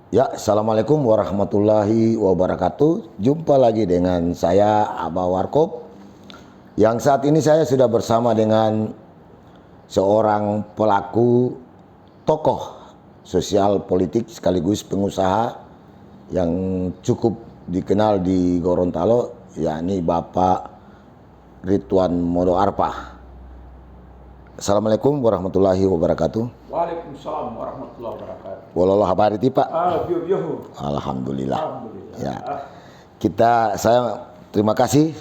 Ya, Assalamualaikum warahmatullahi wabarakatuh. Jumpa lagi dengan saya, Abah Warkop. Yang saat ini saya sudah bersama dengan seorang pelaku tokoh sosial politik sekaligus pengusaha yang cukup dikenal di Gorontalo, yakni Bapak Ridwan Modo Arpa. Assalamualaikum warahmatullahi wabarakatuh. Waalaikumsalam warahmatullahi wabarakatuh. Walau habari Pak. Biu. Alhamdulillah. Alhamdulillah. Ya. Saya terima kasih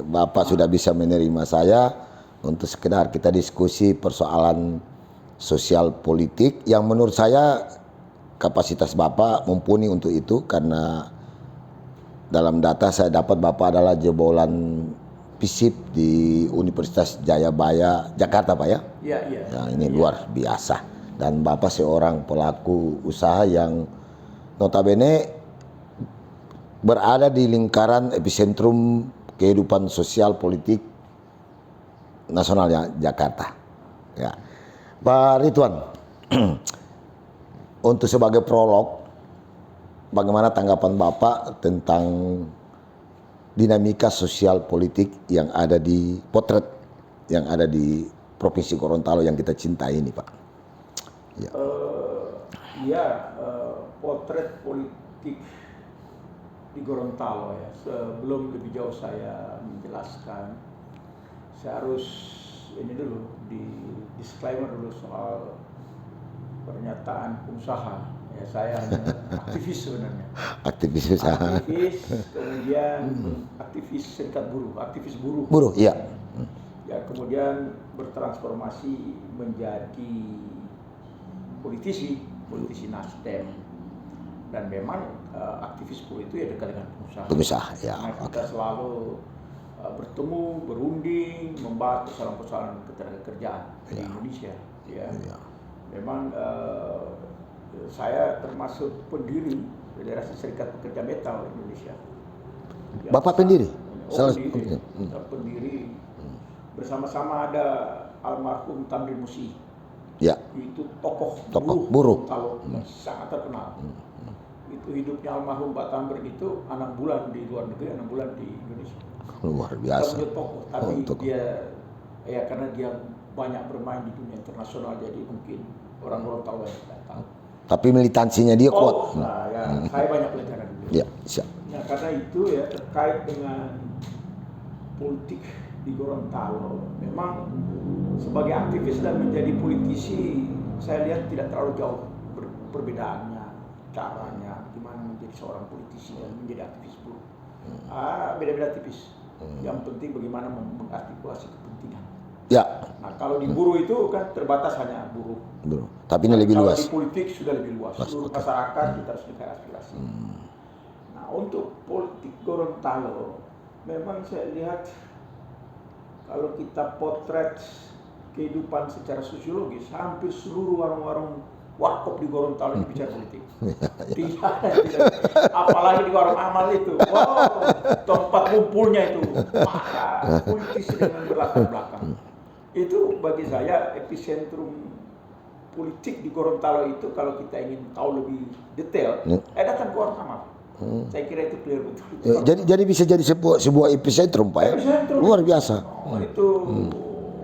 Bapak sudah bisa menerima saya untuk sekedar kita diskusi persoalan sosial politik yang menurut saya kapasitas Bapak mumpuni untuk itu, karena dalam data saya dapat Bapak adalah jebolan FISIP di Universitas Jayabaya Jakarta, Pak ya? Iya. Ya, ini luar biasa. Dan Bapak seorang pelaku usaha yang notabene berada di lingkaran epicentrum kehidupan sosial politik nasional Jakarta. Ya. Pak Ridwan, untuk sebagai prolog, bagaimana tanggapan Bapak tentang dinamika sosial politik yang ada di potret yang ada di Provinsi Gorontalo yang kita cintai ini, Pak? Ya. Potret politik di Gorontalo ya. Sebelum lebih jauh saya menjelaskan, saya harus ini dulu di disclaimer dulu soal pernyataan pengusaha. Ya, saya hanya aktivis sebenarnya. Aktivis usaha. Aktivis, kemudian aktivis serikat buruh, aktivis buruh. Buruh, iya. Ya, kemudian bertransformasi menjadi politisi Nasdem. Dan memang aktivis buruh itu ya dekat dengan pengusaha. Pengusaha, ya. Nah, kita selalu bertemu, berunding, membahas persoalan-persoalan ketenagakerjaan di Indonesia. Ya. Memang saya termasuk pendiri Federasi Serikat Pekerja Metal Indonesia. Bapak pendiri? Pendiri. Bersama-sama ada almarhum Tamrin Musi. Ya. Itu tokoh buruh. Kalau sangat terkenal. Itu hidupnya almarhum Pak Tamrin itu 6 bulan di luar negeri, 6 bulan di Indonesia. Luar biasa. Dia tokoh, tapi tokoh. dia ya karena dia banyak bermain di dunia internasional, jadi mungkin orang Gorontalo yang datang. Tapi militansinya dia kuat. Saya banyak pelajaran dulu. Ya, siap. Nah, karena itu ya terkait dengan politik di Gorontalo, memang sebagai aktivis dan menjadi politisi, saya lihat tidak terlalu jauh perbedaannya, caranya gimana menjadi seorang politisi dan menjadi aktivis buruh. Beda-beda tipis. Yang penting bagaimana mengartikulasi kepentingan. Ya. Nah, kalau di buruh itu kan terbatas hanya buruh. Tapi ini lebih luas. Kalau di politik sudah lebih luas. Seluruh masyarakat kita harus dengar aspirasi. Nah, untuk politik Gorontalo, memang saya lihat kalau kita potret kehidupan secara sosiologis, hampir seluruh warung-warung warkop di Gorontalo ini bicara politik. Tidak. Apalagi di warung amal itu. Wow, tempat kumpulnya itu. Maka politisi dengan berlatar belakang. Itu bagi saya epicentrum politik di Gorontalo itu. Kalau kita ingin tahu lebih detail, datang ke warung amal. Saya kira itu clear betul. Jadi bisa jadi sebuah epicentrum, Pak ya? Luar biasa. Itu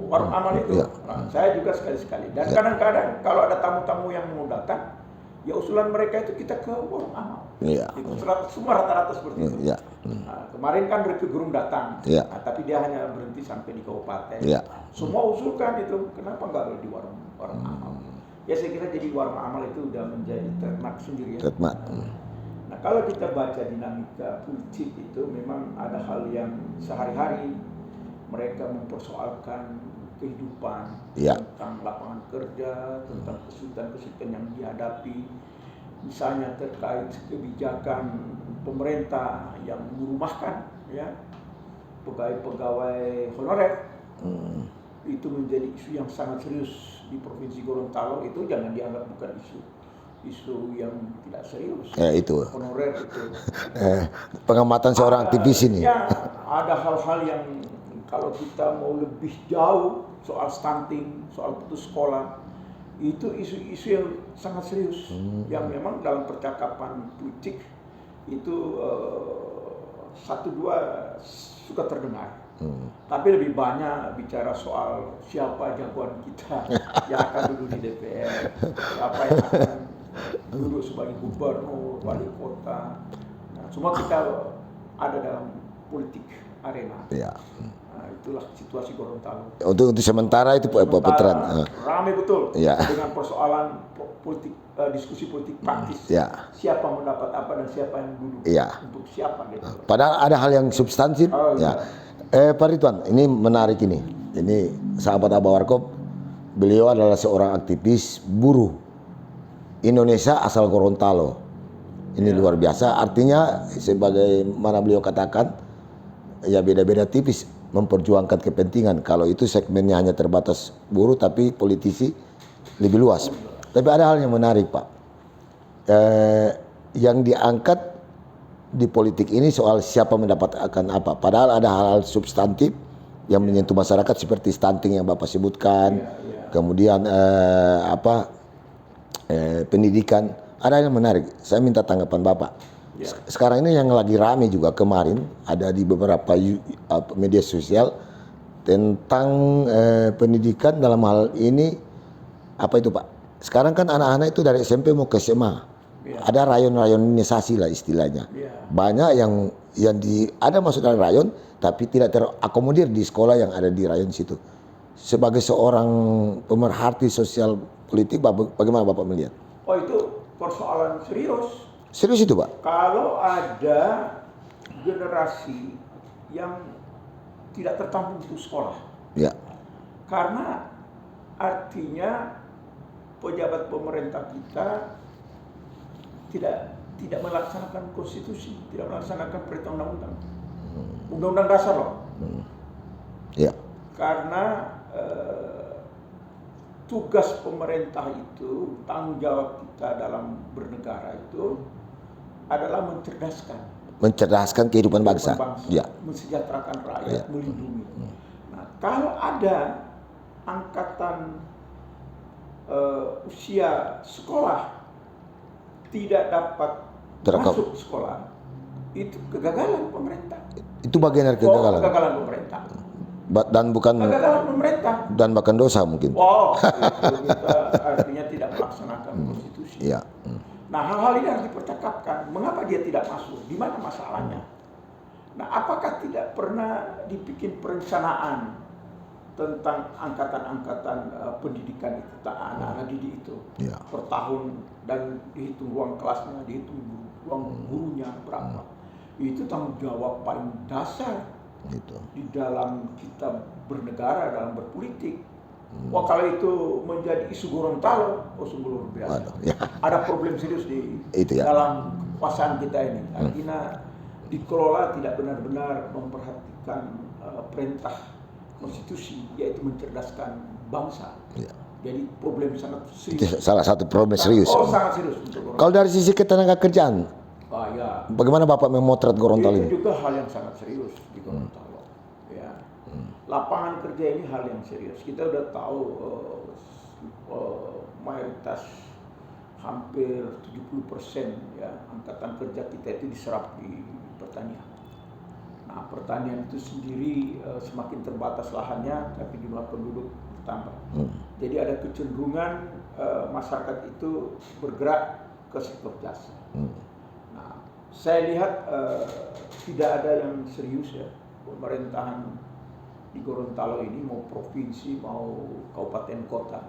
warung amal itu. Nah, saya juga sekali-sekali. Dan kadang-kadang kalau ada tamu-tamu yang mau datang, ya usulan mereka itu kita ke warung amal. Itu semua rata-rata seperti itu. Nah, kemarin kan Repi Gurung datang, tapi dia hanya berhenti sampai di kabupaten. Semua usulkan itu, kenapa nggak di warung amal? Ya saya kira jadi warung amal itu udah menjadi trademark sendiri ya. Nah, kalau kita baca dinamika politik itu memang ada hal yang sehari-hari mereka mempersoalkan kehidupan, tentang lapangan kerja, tentang kesulitan-kesulitan yang dihadapi, misalnya terkait kebijakan pemerintah yang merumahkan ya pegawai-pegawai honorer. Itu menjadi isu yang sangat serius di Provinsi Gorontalo. Itu jangan dianggap bukan isu yang tidak serius. Itu honorer itu. Pengamatan seorang aktivis ini. Ya, ada hal-hal yang kalau kita mau lebih jauh soal stunting, soal putus sekolah, itu isu-isu yang sangat serius, yang memang dalam percakapan politik itu satu dua suka terdengar. Tapi lebih banyak bicara soal siapa jagoan kita yang akan duduk di DPR, siapa yang akan duduk sebagai gubernur, wali kota. Nah, semua kita ada dalam politik arena. Ya. Nah, itulah situasi Gorontalo. Untuk sementara itu putaran. Ramai betul ya. dengan persoalan politik, diskusi politik praktis. Ya. Siapa mendapat apa dan siapa yang duduk untuk siapa gitu. Padahal ada hal yang substantif. Ya. Pak Ridwan, ini menarik ini. Ini sahabat Abah Warkop, beliau adalah seorang aktivis buruh Indonesia asal Gorontalo. Ini luar biasa. Artinya sebagaimana beliau katakan, ya beda-beda tipis memperjuangkan kepentingan. Kalau itu segmennya hanya terbatas buruh, tapi politisi lebih luas. Tapi ada hal yang menarik, Pak. Yang diangkat di politik ini soal siapa mendapatkan apa. Padahal ada hal-hal substantif yang menyentuh masyarakat seperti stunting yang Bapak sebutkan, kemudian pendidikan. Ada yang menarik. Saya minta tanggapan Bapak. Sekarang ini yang lagi rame juga kemarin ada di beberapa media sosial tentang pendidikan dalam hal ini apa itu Pak? Sekarang kan anak-anak itu dari SMP mau ke SMA. Ada rayon-rayonisasi lah istilahnya. Banyak yang ada masuk dalam rayon tapi tidak terakomodir di sekolah yang ada di rayon situ. Sebagai seorang pemerhati sosial politik, bagaimana Bapak melihat? Oh, itu persoalan serius. Serius itu Pak? Kalau ada generasi yang tidak tertampung di sekolah. Ya. Karena artinya pejabat pemerintah kita tidak melaksanakan konstitusi, tidak melaksanakan perintah undang-undang. Undang-undang dasar loh. Ya. Karena tugas pemerintah itu, tanggung jawab kita dalam bernegara itu adalah mencerdaskan kehidupan bangsa. Ya. Mensejahterakan rakyat, melindungi. Nah, kalau ada angkatan usia sekolah tidak dapat masuk sekolah, itu kegagalan pemerintah. Itu bagian dari kegagalan. Kegagalan pemerintah. Dan bukan kegagalan pemerintah. Dan bahkan dosa mungkin. Itu kita artinya tidak melaksanakan konstitusi. Iya. Nah, hal-hal ini harus dipercakapkan. Mengapa dia tidak masuk? Di mana masalahnya? Nah, apakah tidak pernah dibikin perencanaan tentang angkatan-angkatan pendidikan itu, anak-anak didik itu per tahun, dan dihitung ruang kelasnya, dihitung ruang gurunya berapa. Itu tanggung jawab paling dasar di dalam kita bernegara, dalam berpolitik. Wah, kalau itu menjadi isu Gorontalo, sungguh luar biasa. Ada problem serius di dalam kekuasaan kita ini. Artinya dikelola tidak benar-benar memperhatikan perintah konstitusi, yaitu mencerdaskan bangsa. Jadi problem sangat serius. Itu salah satu problem serius. Sangat serius. Kalau dari sisi ketenaga kerjaan, bagaimana Bapak memotret Gorontalo ini? Itu juga hal yang sangat serius di Gorontalo. Lapangan kerja ini hal yang serius. Kita udah tahu mayoritas hampir 70% angkatan kerja kita itu diserap di pertanian. Nah, pertanian itu sendiri semakin terbatas lahannya, tapi jumlah penduduk bertambah. Jadi ada kecenderungan masyarakat itu bergerak ke sektor jasa. Nah, saya lihat tidak ada yang serius pemerintahan di Gorontalo ini, mau provinsi mau kabupaten kota,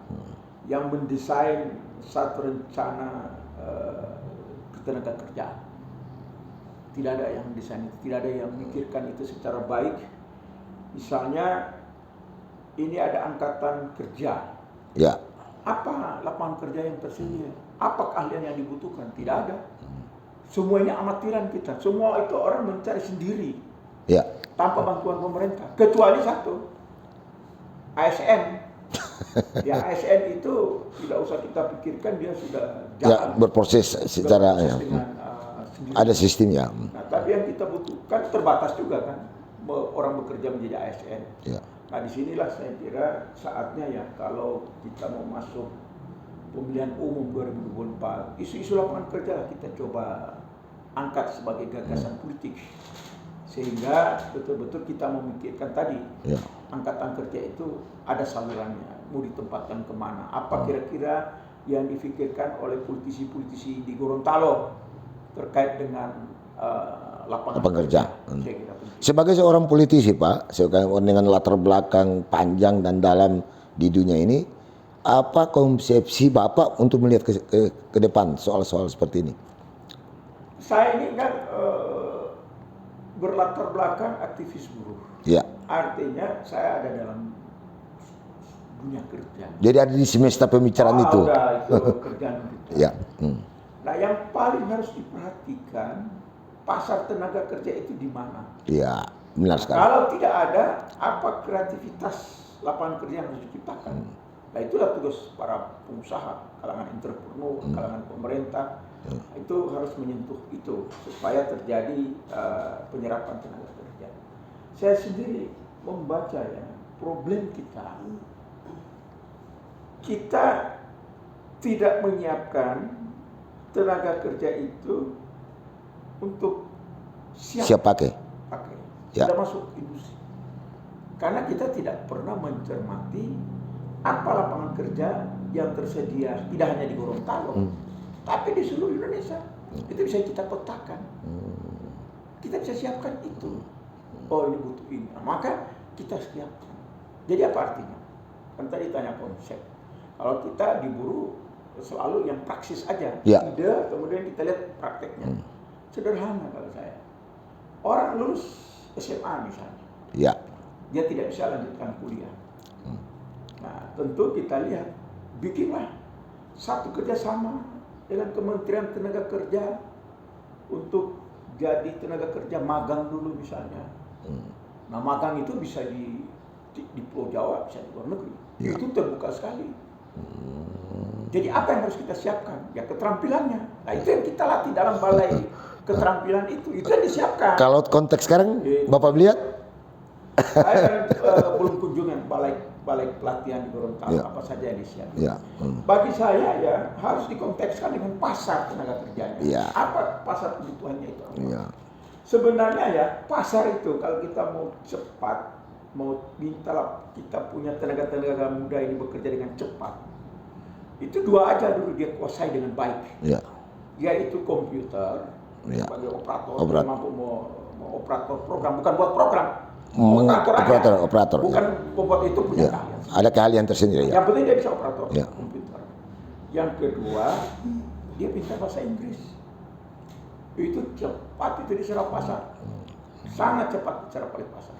yang mendesain satu rencana ketenaga kerjaan. Tidak ada yang desain itu, tidak ada yang memikirkan itu secara baik. Misalnya ini ada angkatan kerja. Apa lapangan kerja yang tersedia? Apa keahlian yang dibutuhkan? Tidak ada. Semuanya amatiran kita. Semua itu orang mencari sendiri. Tanpa bantuan pemerintah. Kecuali satu, ASN. ASN itu tidak usah kita pikirkan, dia sudah jalan. Berproses secara ada sistemnya. Nah, tapi yang kita butuhkan terbatas juga kan, orang bekerja menjadi ASN. Nah, disinilah saya kira saatnya kalau kita mau masuk pemilihan umum 2024, isu-isu lapangan kerja kita coba angkat sebagai gagasan politik, sehingga betul-betul kita memikirkan tadi angkatan kerja itu ada salurannya, mau ditempatkan kemana, apa kira-kira yang difikirkan oleh politisi-politisi di Gorontalo terkait dengan lapangan kerja. Sebagai seorang politisi Pak, dengan latar belakang panjang dan dalam di dunia ini, apa konsepsi Bapak untuk melihat ke depan soal-soal seperti ini? Saya ini kan berlatar belakang aktivis buruh. Ya. Artinya saya ada dalam dunia kerja. Jadi ada di semesta pembicaraan itu. Itu kerjaan kita. Ya. Nah, yang paling harus diperhatikan pasar tenaga kerja itu di mana? Iya, benar sekali. Kalau tidak ada, apa kreativitas lapangan kerja yang harus diciptakan? Nah, itulah tugas para pengusaha, kalangan entrepreneur, kalangan pemerintah. Itu harus menyentuh itu supaya terjadi penyerapan tenaga kerja. Saya sendiri membaca ya, problem kita tidak menyiapkan tenaga kerja itu untuk siap pakai. Tidak masuk industri. Karena kita tidak pernah mencermati apa lapangan kerja yang tersedia, tidak hanya di Gorontalo, tapi di seluruh Indonesia. Itu bisa kita petakan. Kita bisa siapkan itu. Oh, ini butuh ini. Nah, maka kita siapkan. Jadi apa artinya? Kan tadi tanya konsep. Kalau kita di buruh selalu yang praksis aja, ide, kemudian kita lihat prakteknya. Sederhana kalau saya. Orang lulus SMA misalnya, dia tidak bisa lanjutkan kuliah. Nah, tentu kita lihat, bikinlah satu kerjasama dengan Kementerian Tenaga Kerja untuk jadi tenaga kerja magang dulu misalnya. Nah, magang itu bisa di Pulau Jawa, bisa di luar negeri. Itu terbuka sekali. Jadi apa yang harus kita siapkan? Ya keterampilannya. Nah, itu yang kita latih dalam balai keterampilan itu yang disiapkan. Kalau konteks sekarang, Bapak lihat? Saya belum kunjungan balai pelatihan di Gorontalo, apa saja yang disiapkan. Bagi saya ya harus dikontekskan dengan pasar tenaga kerjanya. Apa pasar kebutuhannya itu? Sebenarnya ya pasar itu kalau kita mau cepat, mau minta kita punya tenaga muda ini bekerja dengan cepat, itu dua aja dulu dia kuasai dengan baik. Yaitu komputer sebagai operator, mampu mau operator program, bukan buat program. Operator. Bukan pembuat itu punya keahlian. Ada keahlian tersendiri. Yang penting dia bisa operator komputer. Yang kedua, dia pintar bahasa Inggris. Itu cepat itu diserap pasar. Sangat cepat diserap oleh pasar.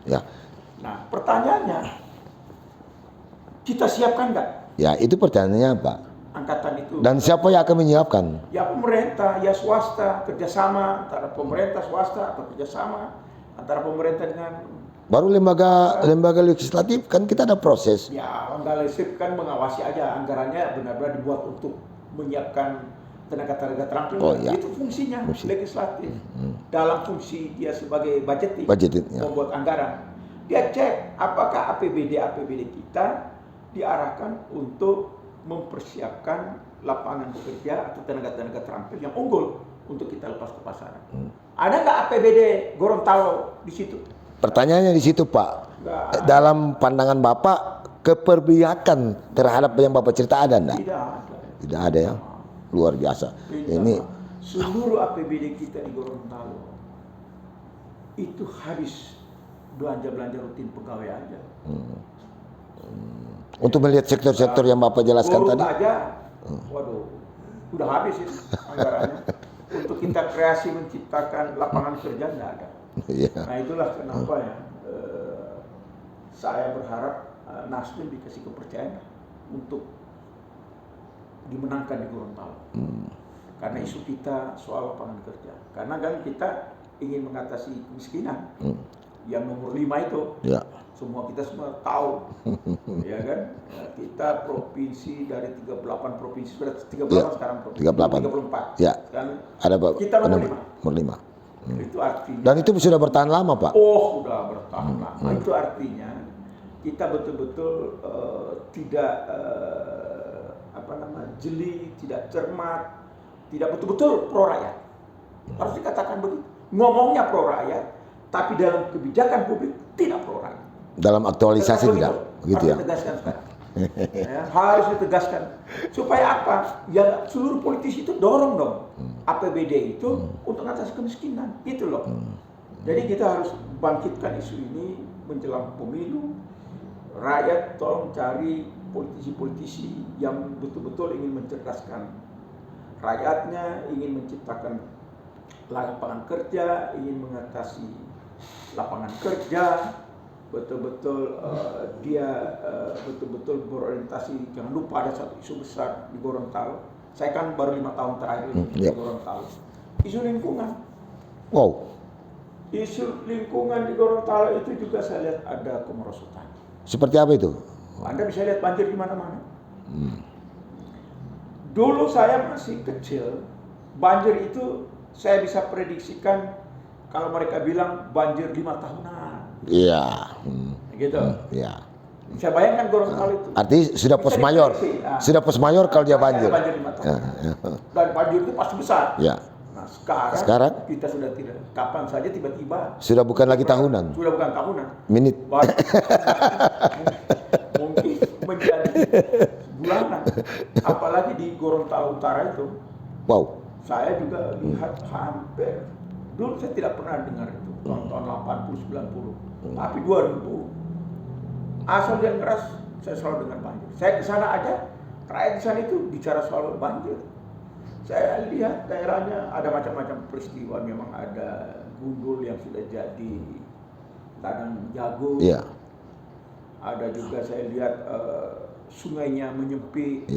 Nah, pertanyaannya, kita siapkan nggak? Ya, itu pertanyaannya Pak. Angkatan itu. Dan siapa yang akan menyiapkan? Ya pemerintah, ya swasta, kerjasama antara pemerintah swasta atau kerjasama antara pemerintah dengan. Baru lembaga legislatif kan kita ada proses. Ya, lembaga legislatif kan mengawasi aja anggarannya benar-benar dibuat untuk menyiapkan tenaga terampil. Itu fungsinya legislatif. Dalam fungsi dia sebagai budgeting. Membuat anggaran. Dia cek apakah APBD kita diarahkan untuk mempersiapkan lapangan bekerja atau tenaga terampil yang unggul untuk kita lepas ke pasaran. Ada nggak APBD Gorontalo di situ? Pertanyaannya di situ Pak. Dalam pandangan Bapak, keperbiakan terhadap yang Bapak cerita ada enggak? Tidak ada ya. Luar biasa. Ini seluruh APBD kita di Gorontalo itu habis belanja rutin pegawai aja. Untuk melihat sektor-sektor yang Bapak jelaskan tadi. Aja, waduh, udah habis itu anggarannya. Untuk kita kreasi menciptakan lapangan kerja nggak ada. Nah itulah kenapa ya saya berharap Nasdem dikasih kepercayaan untuk dimenangkan di Gorontalo. Karena isu kita soal lapangan kerja. Karena kan kita ingin mengatasi kemiskinan. Yang nomor 5 itu. Semua kita semua tahu. Ya kan? Kita provinsi dari 38 provinsi sudah 38 sekarang provinsi. 34. Dan ada kita nomor 5. Itu artinya. Dan itu sudah bertahan lama, Pak. Oh, sudah bertahan lama. Itu artinya kita betul-betul tidak jeli, tidak cermat, tidak betul-betul pro rakyat. Harus dikatakan begitu. Ngomongnya pro rakyat, tapi dalam kebijakan publik tidak pro rakyat. Dalam aktualisasi tidak, begitu ya. Harus ditegaskan sekarang. Ya, harus ditegaskan. Supaya apa? Ya seluruh politisi itu dorong dong APBD itu untuk mengatasi kemiskinan. Itu loh. Jadi kita harus bangkitkan isu ini menjelang pemilu. Rakyat tolong cari politisi-politisi yang betul-betul ingin mencerdaskan rakyatnya, ingin menciptakan lapangan kerja, ingin mengatasi lapangan kerja, betul-betul dia betul-betul berorientasi. Jangan lupa ada satu isu besar di Gorontalo. Saya kan baru 5 tahun terakhir di Gorontalo. Isu lingkungan. Wow. Isu lingkungan di Gorontalo itu juga saya lihat ada kemerosotan. Seperti apa itu? Anda bisa lihat banjir di mana-mana. Dulu saya masih kecil, banjir itu saya bisa prediksikan kalau mereka bilang banjir 5 tahunan. Iya. Gitu. Iya. Saya bayangkan Gorontalo itu. Artinya sudah pos mayor. Sudah pos mayor kalau dia banjir. Banjir 5 tahun. Dan banjir itu pasti besar. Ya. Nah, sekarang kita sudah tidak, kapan saja tiba-tiba. Sudah bukan lagi tahunan. Sudah bukan tahunan. Menit. Mungkin menjadi bulanan. Apalagi di Gorontalo Utara itu. Wow. Saya juga lihat hampir. Dulu saya tidak pernah dengar itu. Tahun 80, 90. Tapi 2000. Asal hujan keras, saya selalu dengar banjir. Saya ke sana aja, rakyat di sana itu bicara soal banjir. Saya lihat daerahnya ada macam-macam peristiwa. Memang ada gundul yang sudah jadi ladang jagung. Iya. Ada juga saya lihat sungainya menyempit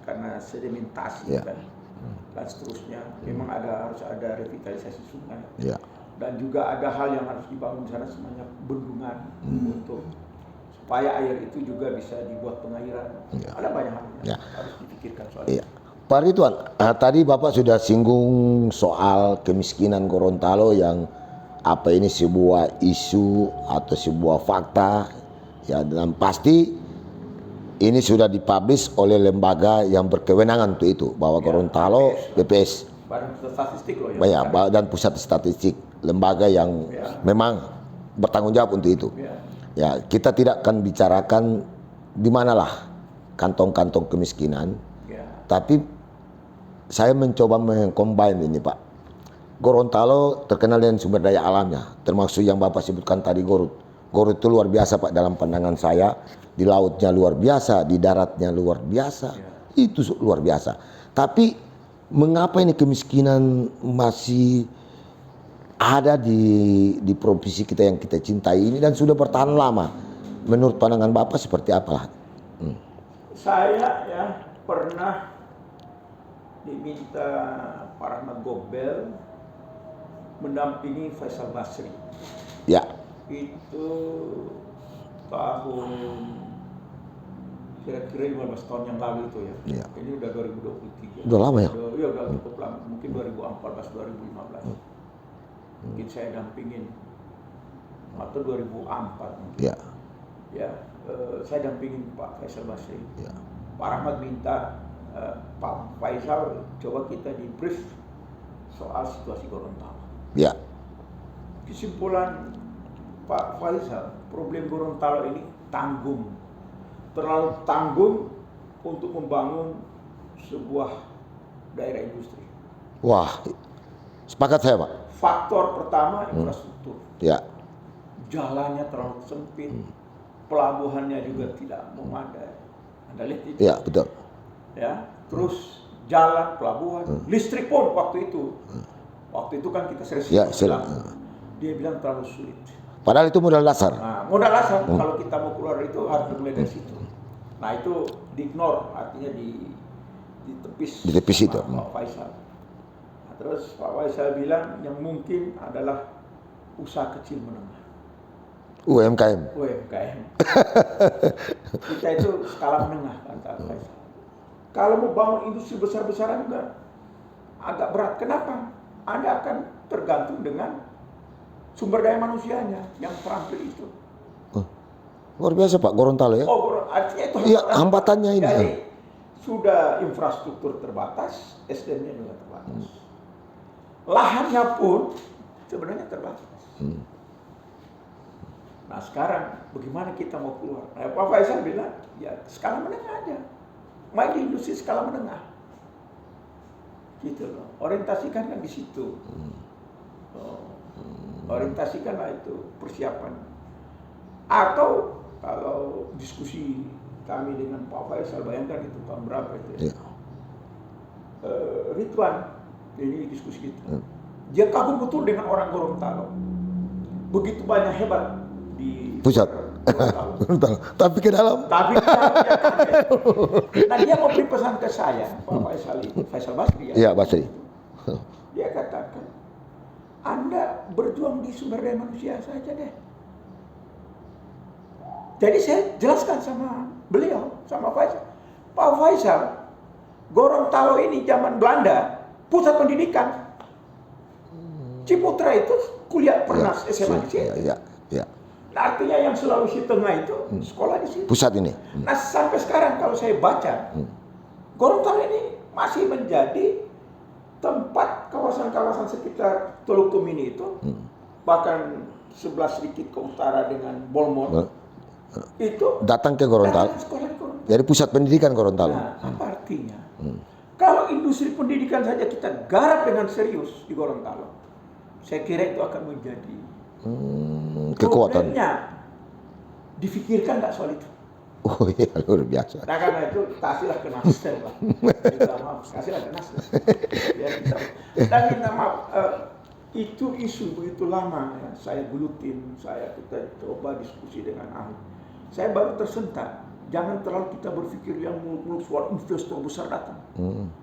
karena sedimentasi dan seterusnya. Memang harus ada revitalisasi sungai. Iya. Dan juga ada hal yang harus dibangun di sana semuanya bendungan untuk supaya air itu juga bisa dibuat pengairan. Ada banyak hal yang harus dipikirkan soal itu. Pak Ridwan, tadi Bapak sudah singgung soal kemiskinan Gorontalo yang apa ini sebuah isu atau sebuah fakta ya, dan pasti ini sudah dipublish oleh lembaga yang berkewenangan untuk itu bahwa Gorontalo BPS. Badan Pusat Statistik loh ya. Dan Pusat Statistik, lembaga yang memang bertanggung jawab untuk itu. Ya, kita tidak akan bicarakan di manalah kantong-kantong kemiskinan, tapi saya mencoba mengcombine ini Pak. Gorontalo terkenal dengan sumber daya alamnya, termasuk yang Bapak sebutkan tadi Garut. Garut itu luar biasa Pak dalam pandangan saya. Di lautnya luar biasa, di daratnya luar biasa, itu luar biasa. Tapi mengapa ini kemiskinan masih ada di provinsi kita yang kita cintai ini dan sudah bertahan lama? Menurut pandangan Bapak seperti apalah? Saya pernah diminta Pak Rahmat Gobel mendampingi Faisal Basri. Ya. Itu tahun kira-kira 15 tahun yang lalu itu ya. Ini udah 2023. Udah lama ya? Iya, udah cukup lama. Mungkin 2014, 2015. Mungkin saya dampingin atau 2004 mungkin. Ya, saya dampingin Pak Faisal Basri. Pak Rahmat minta Pak Faisal coba kita di brief soal situasi Gorontalo. Kesimpulan Pak Faisal, problem Gorontalo ini tanggung, terlalu tanggung untuk membangun sebuah daerah industri. Wah, sepakat saya Pak. Faktor pertama infrastruktur. Jalannya terlalu sempit, pelabuhannya juga tidak memadai. Anda lihat itu? Iya, betul. Ya, terus jalan, pelabuhan, listrik pun waktu itu kan kita sering dia bilang terlalu sulit. Padahal itu modal dasar. Nah, modal dasar kalau kita mau keluar itu harus mulai dari situ. Nah itu di-ignore, artinya ditepis. Ditepis itu. Pak Faisal. Nah, terus Pak Faisal bilang yang mungkin adalah usaha kecil menengah. UMKM. Kita itu skala menengah kata Faisal. Kalau mau bangun industri besar-besaran juga agak berat. Kenapa? Anda akan tergantung dengan sumber daya manusianya yang terampil itu. Luar biasa Pak Gorontalo ya. Artinya itu iya, hambatannya ini. sudah infrastruktur terbatas, SDM-nya juga terbatas. Lahannya pun sebenarnya terbatas. Nah sekarang bagaimana kita mau keluar? Nah, Pak Faisal bilang, ya skala menengah aja. Main di industri skala menengah. Gitu loh. Orientasikan kan di situ. Orientasikanlah itu persiapan. Atau kalau diskusi kami dengan Pak Faisal, bayangkan itu tahun berapa itu ya? Ridwan, ini diskusi kita. Dia kagum betul dengan orang Gorontalo. Begitu banyak hebat di pusat. Tapi ke dalam. Tapi ke dalam dia kaget. Nah dia memberi pesan ke saya, Pak Faisal itu, Faisal Basri ya. Iya Basri. Dia katakan, Anda berjuang di sumber daya manusia saja deh. Jadi saya jelaskan sama beliau, sama Faisal. Pak Faisal, Gorontalo ini zaman Belanda, pusat pendidikan. Ciputra itu kuliah pernah SMA di situ. Iya. Nah, artinya yang Sulawesi Tengah itu sekolah di situ. Pusat ini. Nah sampai sekarang kalau saya baca, Gorontalo ini masih menjadi tempat kawasan-kawasan sekitar Teluk Tomini itu, bahkan sebelah sedikit ke utara dengan Bolmon, itu datang ke Gorontalo. Jadi pusat pendidikan Gorontalo. Nah, apa artinya? Kalau industri pendidikan saja kita garap dengan serius di Gorontalo, saya kira itu akan menjadi kekuatan. Problemnya difikirkan nggak soal itu? Oh iya, luar biasa. Nah karena itu kasihlah ke Nasdem lah. Kasihlah ke Nasdem. Dan minta maaf, itu isu begitu lama ya, saya gelutin, kita coba diskusi dengan ahli. Saya baru tersentak. Jangan terlalu kita berpikir yang muluk-muluk soal investor besar datang.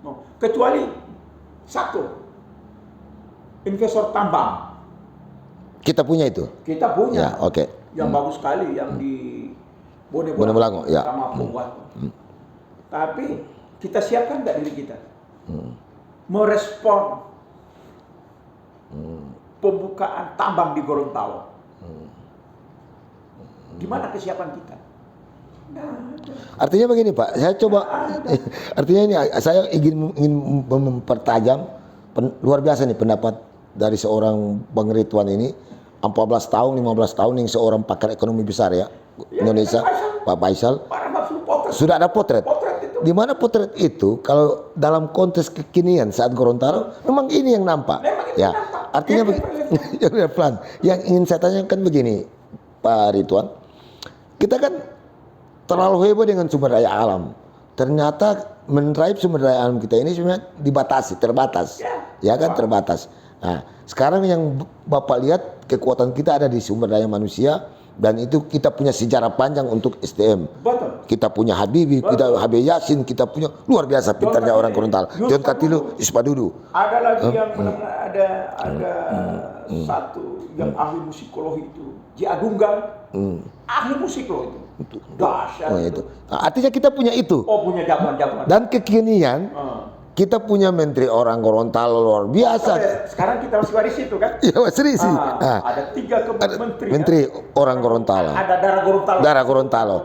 No. Kecuali satu, investor tambang. Kita punya itu. Kita punya. Ya, oke. Yang bagus sekali yang di Bone Bolango, ya. Sama Pungwat. Tapi kita siapkan nggak diri kita merespon pembukaan tambang di Gorontalo? Gimana kesiapan kita? Artinya begini Pak, saya coba. Artinya ini saya ingin mempertajam luar biasa nih pendapat dari seorang Bang Ridwan ini. 14 tahun, 15 tahun yang seorang pakar ekonomi besar ya Indonesia, Pak Faisal. Sudah ada potret. Di mana potret itu kalau dalam konteks kekinian saat Gorontalo memang ini yang nampak. Ya, artinya plan. Yang ingin saya tanyakan begini, Pak Ridwan, kita kan terlalu heboh dengan sumber daya alam. Ternyata menerapkan sumber daya alam kita ini sebenarnya dibatasi, terbatas, ya kan terbatas. Nah, sekarang yang Bapak lihat kekuatan kita ada di sumber daya manusia dan itu kita punya sejarah panjang untuk SDM. Betul. Kita punya Habibie, kita Habib Yasin, kita punya luar biasa pintarnya orang Gorontalo. John Katilu, Ispadudu. Ada lagi yang ada satu yang ahli musikologi itu, Ji Adunggal. Ahli musik loh itu. Dahsyat itu. Nah, artinya kita punya itu. Oh, punya jagoan-jagoan. Dan kekinian kita punya menteri orang Gorontalo luar biasa. Sekarang kita masih waris itu kan? Iya masih sih. Ada 3 menteri. Menteri orang Gorontalo. Ada darah Gorontalo. Darah Gorontalo.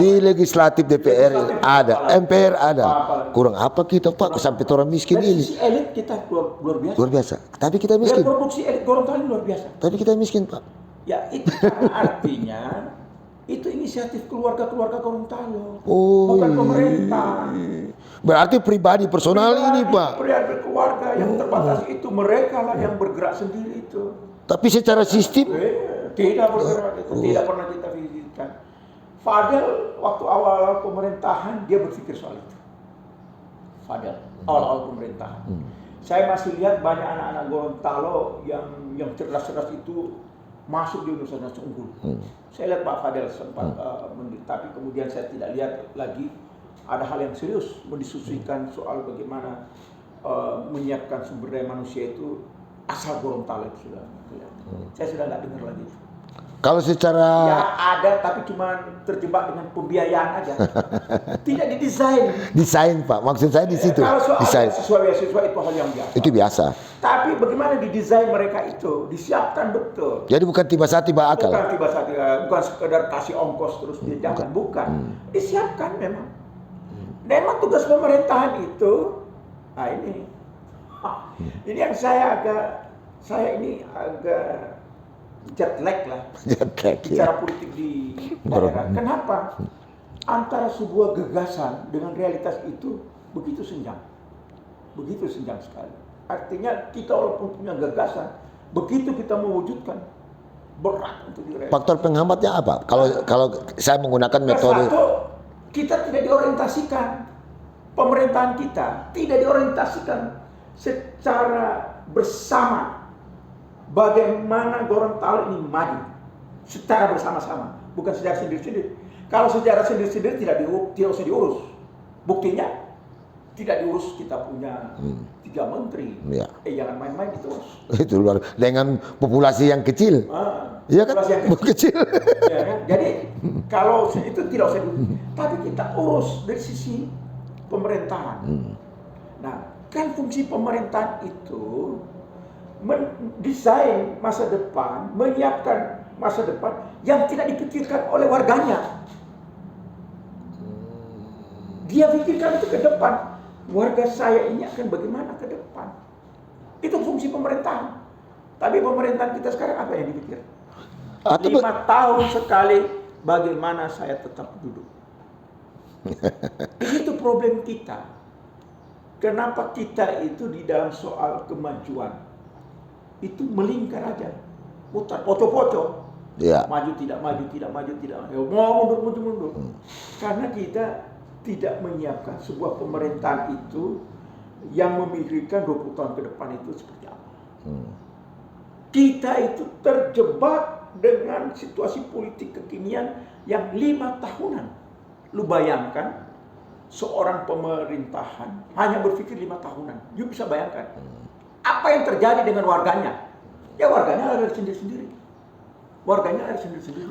Di legislatif DPR ada, MPR ada. Kurang apa kita Pak sampai orang miskin ini? Sisi elit kita luar biasa. Luar biasa. Tapi kita miskin. Produksi elit Gorontalo luar biasa. Tapi kita miskin Pak. Ya itu kan artinya itu inisiatif keluarga-keluarga Gorontalo. Oh, bukan pemerintah. Berarti pribadi personal ini Pak. Pribadi keluarga yang terbatas itu mereka lah yang bergerak sendiri itu. Tapi secara sistem tidak bergerak itu, tidak pernah kita visikan. Fadel waktu awal pemerintahan dia berpikir soal itu. Fadel awal pemerintahan. Saya masih lihat banyak anak-anak Gorontalo yang cerdas-cerdas itu masuk di universitas unggul. Saya lihat Pak Fadel sempat tapi kemudian saya tidak lihat lagi. Ada hal yang serius mendiskusikan soal bagaimana menyiapkan sumber daya manusia itu asal Gorontalo itu sudah kelihatan. Saya sudah nggak dengar lagi. Kalau secara ya ada tapi cuma terjebak dengan pembiayaan aja. Tidak didesain. Desain Pak, maksud saya di situ. Kalau soal desain. Siswa-siswa itu hal yang biasa. Itu biasa. Tapi bagaimana didesain mereka itu, disiapkan betul. Jadi bukan tiba-tiba akal. Bukan tiba-tiba, bukan sekedar kasih ongkos terus dia jalan, bukan. Disiapkan memang. Memang tugas pemerintahan itu, ini yang saya agak jet lag lah. Bicara politik di daerah. Kenapa? Antara sebuah gagasan dengan realitas itu begitu senjang sekali. Artinya kita walaupun punya gagasan, begitu kita mewujudkan, berat untuk direalisasikan. Faktor penghambatnya apa? Kalau saya menggunakan metode satu, kita tidak diorientasikan, pemerintahan kita tidak diorientasikan secara bersama bagaimana Gorontalo ini maju secara bersama-sama, bukan secara sendiri-sendiri. Kalau secara sendiri-sendiri tidak usah diurus. Buktinya tidak diurus, kita punya 3 menteri. Ya. Jangan main-main itu. Itu luar dengan populasi yang kecil. Iya kan? Populasi yang kecil. Ya, kan? Jadi kalau itu tidak usah diurus. Tapi kita urus dari sisi pemerintahan. Nah, kan fungsi pemerintahan itu mendesain masa depan, menyiapkan masa depan yang tidak dipikirkan oleh warganya. Dia pikirkan itu ke depan. Warga saya ini akan bagaimana ke depan. Itu fungsi pemerintahan. Tapi pemerintahan kita sekarang apa yang dipikir? 5 tahun sekali bagaimana saya tetap duduk. Itu problem kita. Kenapa kita itu di dalam soal kemajuan itu melingkar aja, putar poco-poco. Ya. Maju tidak maju, tidak maju, tidak maju. Mau mundur. Karena kita tidak menyiapkan sebuah pemerintahan itu yang memikirkan 20 tahun ke depan itu seperti apa. Kita itu terjebak dengan situasi politik kekinian yang 5 tahunan. Lu bayangkan seorang pemerintahan hanya berpikir 5 tahunan. You bisa bayangkan apa yang terjadi dengan warganya. Ya warganya lari sendiri-sendiri.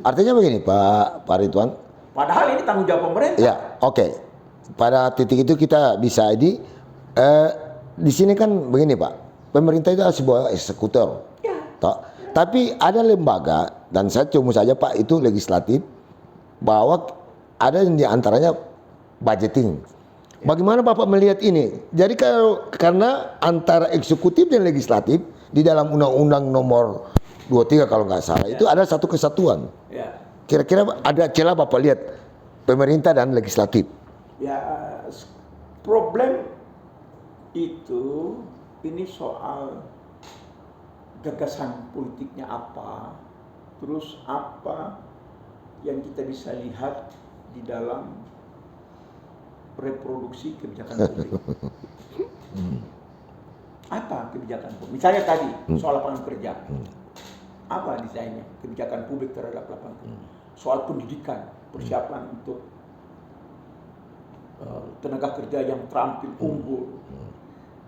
Artinya begini Pak Ridwan. Padahal ini tanggung jawab pemerintah. Ya, oke. Pada titik itu kita bisa di sini kan begini Pak. Pemerintah itu adalah sebuah eksekutor. Ya. Tapi ada lembaga dan saya cuma saja Pak itu legislatif bahwa ada yang diantaranya budgeting. Bagaimana Bapak melihat ini? Jadi karena antara eksekutif dan legislatif di dalam Undang-Undang nomor 23 kalau nggak salah itu ada satu kesatuan. Kira-kira ada celah Bapak lihat pemerintah dan legislatif? Ya, problem itu ini soal gagasan politiknya apa, terus apa yang kita bisa lihat di dalam reproduksi kebijakan publik. Apa kebijakan publik? Misalnya tadi soal lapangan kerja. Apa desainnya? Kebijakan publik terhadap lapangan kerja. Soal pendidikan, persiapan untuk tenaga kerja yang terampil, unggul,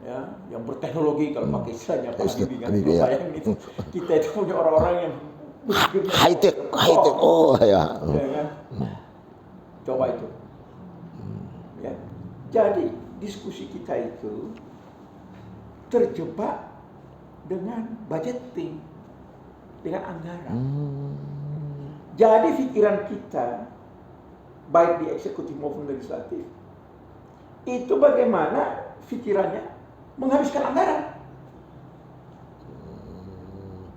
ya, yang berteknologi kalau pakai istilahnya Pak Habibie kan. Itu kita itu punya orang-orang yang high tech. Oh ya. Ya kan? Coba itu. Ya. Jadi diskusi kita itu terjebak dengan budgeting, dengan anggaran. Jadi pikiran kita baik di eksekutif maupun legislatif itu bagaimana pikirannya menghabiskan anggaran.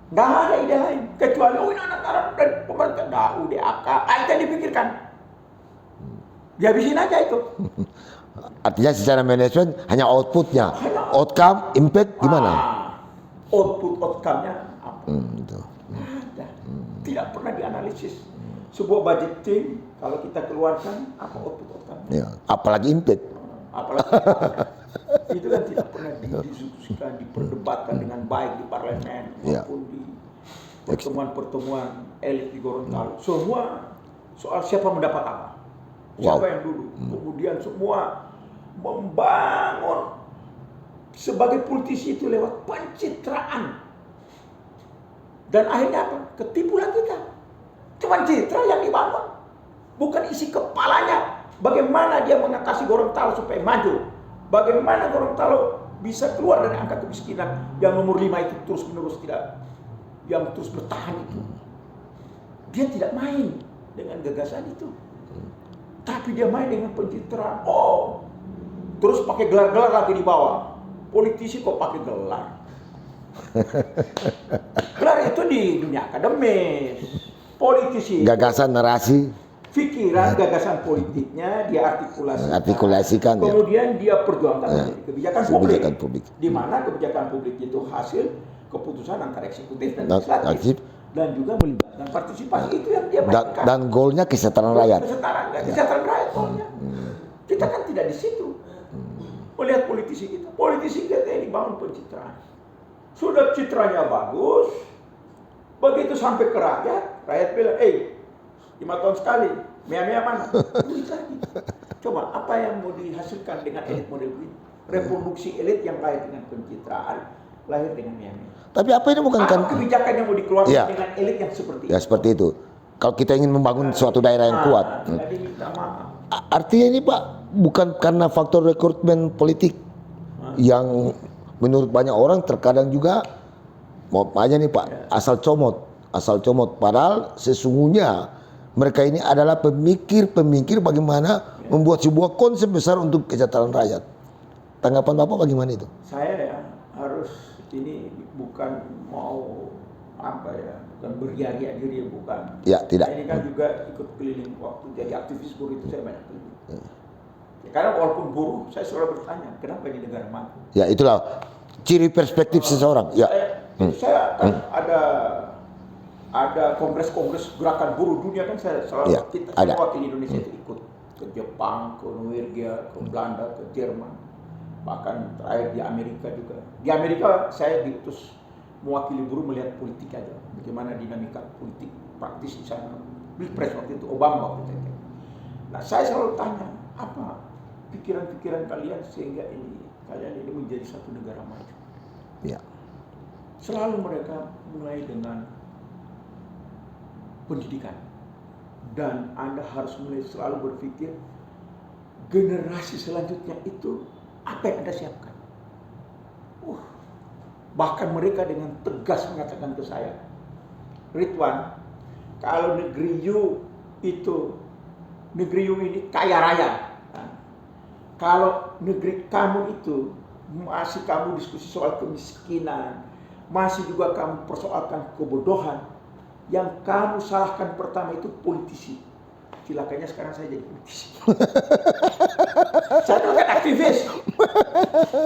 Nggak ada ide lain kecuali ini anggaran dan pemerintah DAK itu yang dipikirkan. Dihabisin aja itu. Artinya secara manajemen hanya outputnya, outcome, impact gimana? Output outcome-nya apa? Ada. Tidak pernah dianalisis. Sebuah budgeting kalau kita keluarkan apa output outcome-nya? Ya, apalagi impact. Apalagi itu kan tidak pernah didiskusikan, diperdebatkan dengan baik di parlemen maupun di pertemuan-pertemuan elit di Gorontalo. Semua soal siapa mendapat apa, siapa yang dulu. Kemudian semua membangun sebagai politisi itu lewat pencitraan. Dan akhirnya apa? Ketipulah kita. Cuma citra yang dibangun, bukan isi kepalanya. Bagaimana dia mengatasi Gorontalo supaya maju? Bagaimana Gorontalo bisa keluar dari angka kemiskinan yang nomor 5 itu terus-menerus tidak, yang terus bertahan itu? Dia tidak main dengan gagasan itu. Tapi dia main dengan pencitraan. Oh, terus pakai gelar-gelar lagi di bawah. Politisi kok pakai gelar? Gelar itu di dunia akademis. Politisi gagasan, narasi, pikiran, gagasan politiknya dia artikulasikan, kemudian dia perjuangkan kebijakan publik. Di mana kebijakan publik itu hasil keputusan antara eksekutif dan legislatif dan juga melibatkan partisipasi. Itu yang dia mainkan. Dan goalnya kesejahteraan rakyat. Kesejahteraan rakyat goalnya. Kita kan tidak di situ. Melihat politisi kita yang dibangun pencitraan. Sudah citranya bagus, begitu sampai ke rakyat bilang, 5 tahun sekali, mea-mea mana? Duit lagi. Coba, apa yang mau dihasilkan dengan elit model ini? Reproduksi elit yang lahir dengan pencitraan, lahir dengan mea-mea. Tapi apa ini bukan kan kebijakan yang mau dikeluarkan dengan elit yang seperti itu? Ya seperti itu. Kalau kita ingin membangun suatu daerah yang kuat. Jadi minta maaf. Artinya ini Pak, bukan karena faktor rekrutmen politik yang menurut banyak orang terkadang juga mau aja nih Pak, asal comot. Padahal sesungguhnya mereka ini adalah pemikir bagaimana membuat sebuah konsep besar untuk kesejahteraan rakyat. Tanggapan Bapak bagaimana itu? Saya harus ini bukan mau bukan berriak-riak diri, bukan. Ya, tidak. Ini kan juga ikut keliling waktu jadi aktivis buruh itu saya banyak keliling. Karena walaupun buruh, saya selalu bertanya, kenapa ini negara maju? Ya, itulah ciri perspektif seseorang. Ya. Saya kan ada kongres gerakan buruh dunia kan saya selalu saya wakil Indonesia itu ikut ke Jepang, ke Norwegia, ke Belanda, ke Jerman, bahkan terakhir di Amerika juga. Di Amerika saya diutus mewakili buruh melihat politik aja, bagaimana dinamika politik praktis di sana. Pilpres waktu itu Obama waktu itu. Nah saya selalu tanya, apa pikiran-pikiran kalian sehingga kalian ini menjadi satu negara maju? Ya. Selalu mereka mulai dengan pendidikan, dan Anda harus mulai selalu berpikir generasi selanjutnya itu apa yang Anda siapkan. Bahkan mereka dengan tegas mengatakan ke saya, Ridwan, kalau negeri you ini kaya raya, kalau negeri kamu itu masih kamu diskusi soal kemiskinan, masih juga kamu persoalkan kebodohan, yang kamu salahkan pertama itu politisi. Cilakanya sekarang saya jadi politisi. Saya kan aktivis.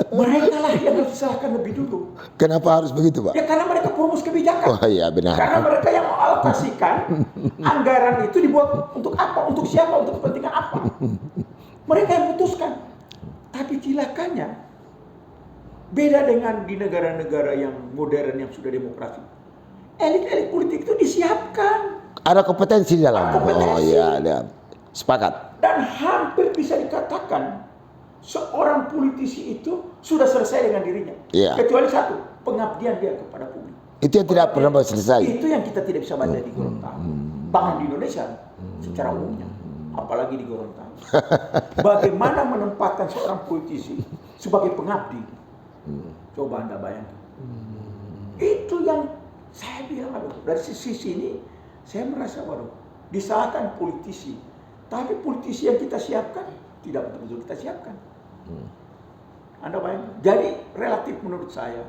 Mereka lah yang harus disalahkan lebih dulu. Kenapa harus begitu, Pak? Ya karena mereka perumus kebijakan. Oh iya, benar. Karena mereka yang mengalokasikan anggaran itu dibuat untuk apa, untuk siapa, untuk kepentingan apa. Mereka yang putuskan. Tapi cilakanya beda dengan di negara-negara yang modern yang sudah demokrasi. Elit-elit politik itu disiapkan. Ada kompetensi di dalam. Oh iya, ada. Sepakat. Dan hampir bisa dikatakan seorang politisi itu sudah selesai dengan dirinya. Yeah. Kecuali satu, pengabdian dia kepada publik. Itu yang tidak pernah selesai. Itu yang kita tidak bisa baca di Gorontalo. Bahkan di Indonesia secara umumnya, apalagi di Gorontalo. Bagaimana menempatkan seorang politisi sebagai pengabdi? Coba Anda bayangkan. Itu yang saya bilang, dari sisi ini saya merasa disalahkan politisi. Tapi politisi yang kita siapkan tidak betul-betul kita siapkan. Anda bayangkan. Jadi relatif menurut saya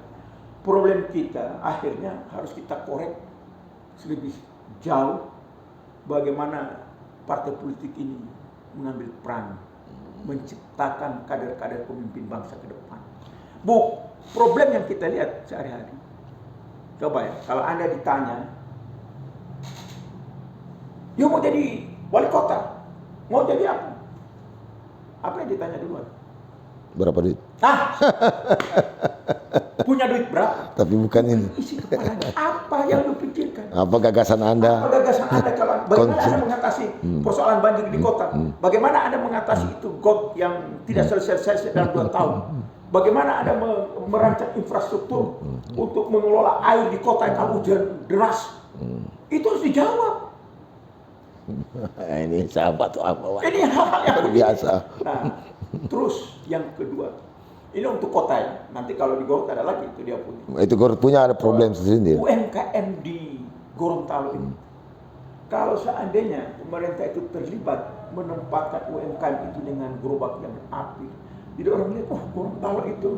problem kita akhirnya harus kita korek lebih jauh, bagaimana partai politik ini mengambil peran menciptakan kader-kader pemimpin bangsa ke depan. Problem yang kita lihat sehari-hari. Coba ya, kalau Anda ditanya, "You mau jadi wali kota? Mau jadi apa?" Apa yang ditanya duluan? Berapa duit? Punya duit berapa? Tapi bukan ini. Isi kepalanya. Apa yang lu pikirkan? Apa gagasan Anda? Apa gagasan Anda kalau bagaimana Anda mengatasi persoalan banjir di kota? Bagaimana Anda mengatasi itu got yang tidak selesai dalam 2 tahun? Bagaimana Anda merancang infrastruktur untuk mengelola air di kota yang kalau hujan deras? Itu harus dijawab. Ini sahabat apa? Ini hal-hal yang biasa. Nah, terus yang kedua, ini untuk kota ya. Nanti kalau di Gorontalo ada lagi, itu dia punya. Itu Gorontalo punya ada problem sendiri. UMKM di Gorontalo ini, kalau seandainya pemerintah itu terlibat menempatkan UMKM itu dengan gerobak yang api. Jadi orang lihat, wah Gorontalo itu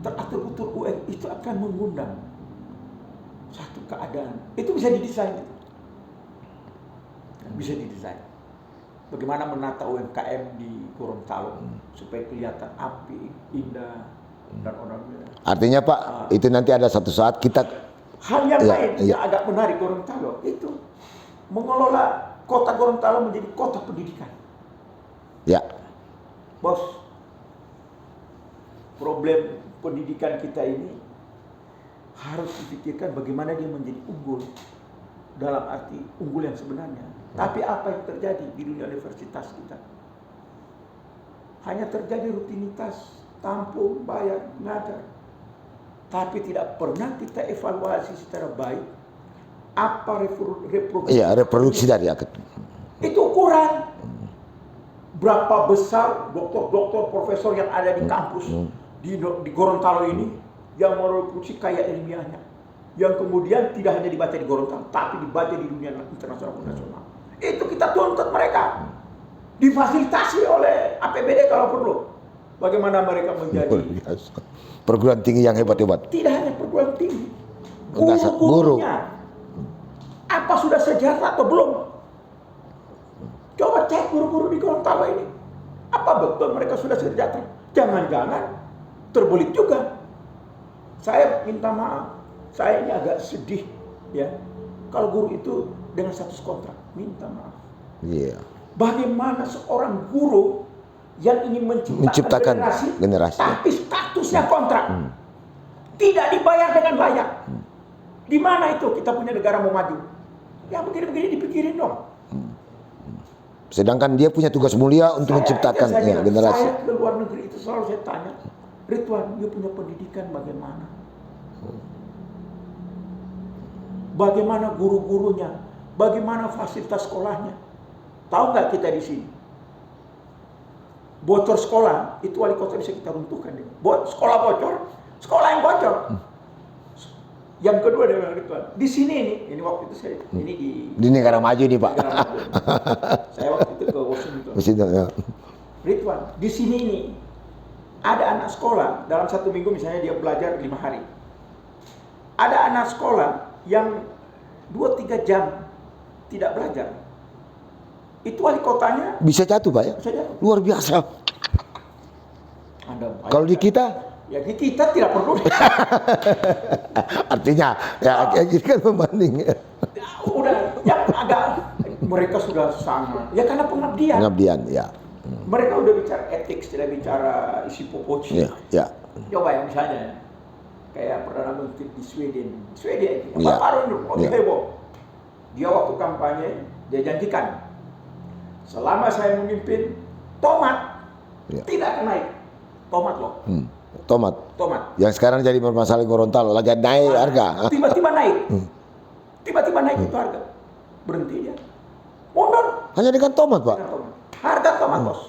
teratur betul, UMKM itu akan mengundang satu keadaan. Itu bisa didesain. Bisa didesain. Bagaimana menata UMKM di Gorontalo supaya kelihatan api, indah, dan orangnya. Artinya Pak, itu nanti ada satu saat kita hal yang lain yang agak menarik Gorontalo itu mengelola kota Gorontalo menjadi kota pendidikan. Ya. Bos, problem pendidikan kita ini harus dipikirkan bagaimana dia menjadi unggul, dalam arti unggul yang sebenarnya. Tapi apa yang terjadi di dunia universitas kita? Hanya terjadi rutinitas, tampung, bayar, ngajar. Tapi tidak pernah kita evaluasi secara baik apa reproduksi. Iya, reproduksi dari akademik. Itu ukuran. Berapa besar doktor-doktor, profesor yang ada di kampus di Gorontalo ini yang mereproduksi karya ilmiahnya, yang kemudian tidak hanya dibaca di Gorontalo, tapi dibaca di dunia internasional dan nasional. Itu kita tuntut mereka, difasilitasi oleh APBD kalau perlu. Bagaimana mereka menjadi perguruan tinggi yang hebat-hebat. Tidak hanya perguruan tinggi, Guru. guru-gurunya apa sudah sejahtera atau belum? Coba cek guru-guru di Gorontalo ini, apa betul mereka sudah sejahtera? Jangan-jangan terbelit juga. Saya minta maaf, saya ini agak sedih ya kalau guru itu dengan status kontrak. Minta maaf. Iya. Bagaimana seorang guru yang ingin menciptakan generasi tapi statusnya kontrak, tidak dibayar dengan layak. Di mana itu kita punya negara mau maju? Yang begini-begini dipikirin dong. Sedangkan dia punya tugas mulia untuk menciptakan generasi. Saya ke luar negeri itu selalu saya tanya, Ridwan, dia punya pendidikan bagaimana? Bagaimana guru-gurunya? Bagaimana fasilitas sekolahnya? Tahu nggak kita di sini? Bocor sekolah, itu wali kota bisa kita runtuhkan. Sekolah bocor, sekolah yang bocor. Yang kedua adalah Ridwan. Di sini ini waktu itu saya di negara maju nih Pak. Saya waktu itu ke Washington. Ya. Ridwan, di sini ini ada anak sekolah dalam 1 minggu misalnya dia belajar 5 hari. Ada anak sekolah yang 2-3 jam tidak belajar. Itu wali kotanya bisa jatuh Pak ya? Bisa jatuh. Luar biasa. Kalau di kita? Ya di kita tidak perlu. Artinya ya kita kan membanding. Udah yang agak mereka sudah sangat. Ya karena pengabdian. Pengabdian ya. Mereka udah bicara etik, tidak bicara isi popoci. Ya. Coba ya misalnya kayak Perdana Menteri di Sweden, Ya. baru heboh. Dia waktu kampanye dia janjikan selama saya memimpin tomat tidak akan naik. Tomat loh. Tomat. Yang sekarang jadi permasalahan Gorontalo lagi naik harga. Tiba-tiba naik. Tiba-tiba naik itu harga. Berhenti dia. Mundur. Hanya dengan tomat, Pak. Harga tomat, Bos.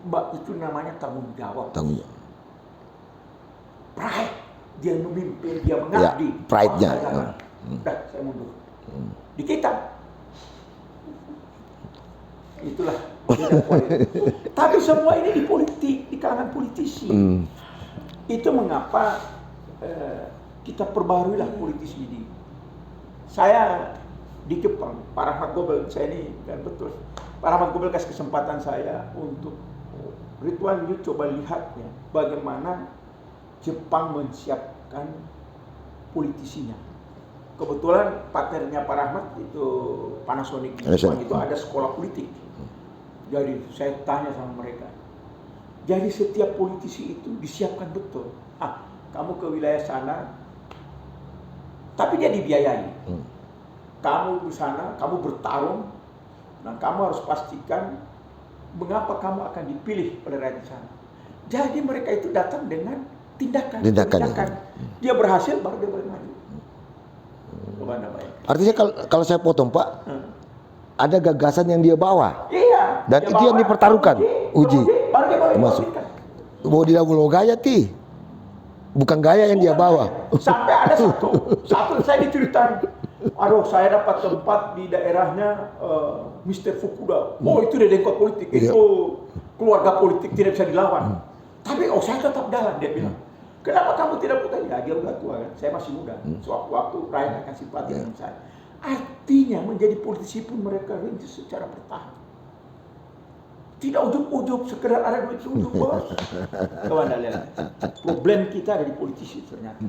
Mbak, itu namanya tanggung jawab. Pride. Dia memimpin, dia mengabdi. Ya, pride-nya. Udah, saya mundur. Di kita. Itulah beda poin. Tapi semua ini di politik, di kalangan politisi. Itu mengapa kita perbaharuilah politisi ini. Saya di Jepang, Pak Rahmat Gobel, saya ini kan betul. Pak Rahmat Gobel kasih kesempatan saya untuk Ridwan, you coba lihat ya, bagaimana Jepang menyiapkan politisinya. Kebetulan partnernya Pak Rahmat itu Panasonic di Jepang itu ada sekolah politik. Jadi saya tanya sama mereka. Jadi setiap politisi itu disiapkan betul. Kamu ke wilayah sana, tapi dia dibiayai. Kamu di sana, kamu bertarung, nah kamu harus pastikan mengapa kamu akan dipilih oleh rakyat di sana. Jadi mereka itu datang dengan tindakan. Dia berhasil, baru dia boleh maju. Artinya kalau saya potong Pak, ada gagasan yang dia bawa. Iya. Dan itu yang dipertaruhkan, uji. Masuk. Mau dilakukan gaya bukan gaya yang dia bawa. Sampai ada satu saya diceritain. Aduh, saya dapat tempat di daerahnya Mr. Fukuda. Oh, itu dedengkot politik, itu keluarga politik tidak bisa dilawan. Tapi saya tetap jalan, dia bilang. Kenapa kamu tidak putar? Ya, dia udah tua kan, saya masih muda. Sewaktu-waktu rakyat akan simpati dengan saya. Artinya menjadi politisi pun mereka rintis secara bertahap. Tidak ujug-ujug, sekedar ada duit ujug, bos. Kawan lihat, problem kita ada di politisi ternyata.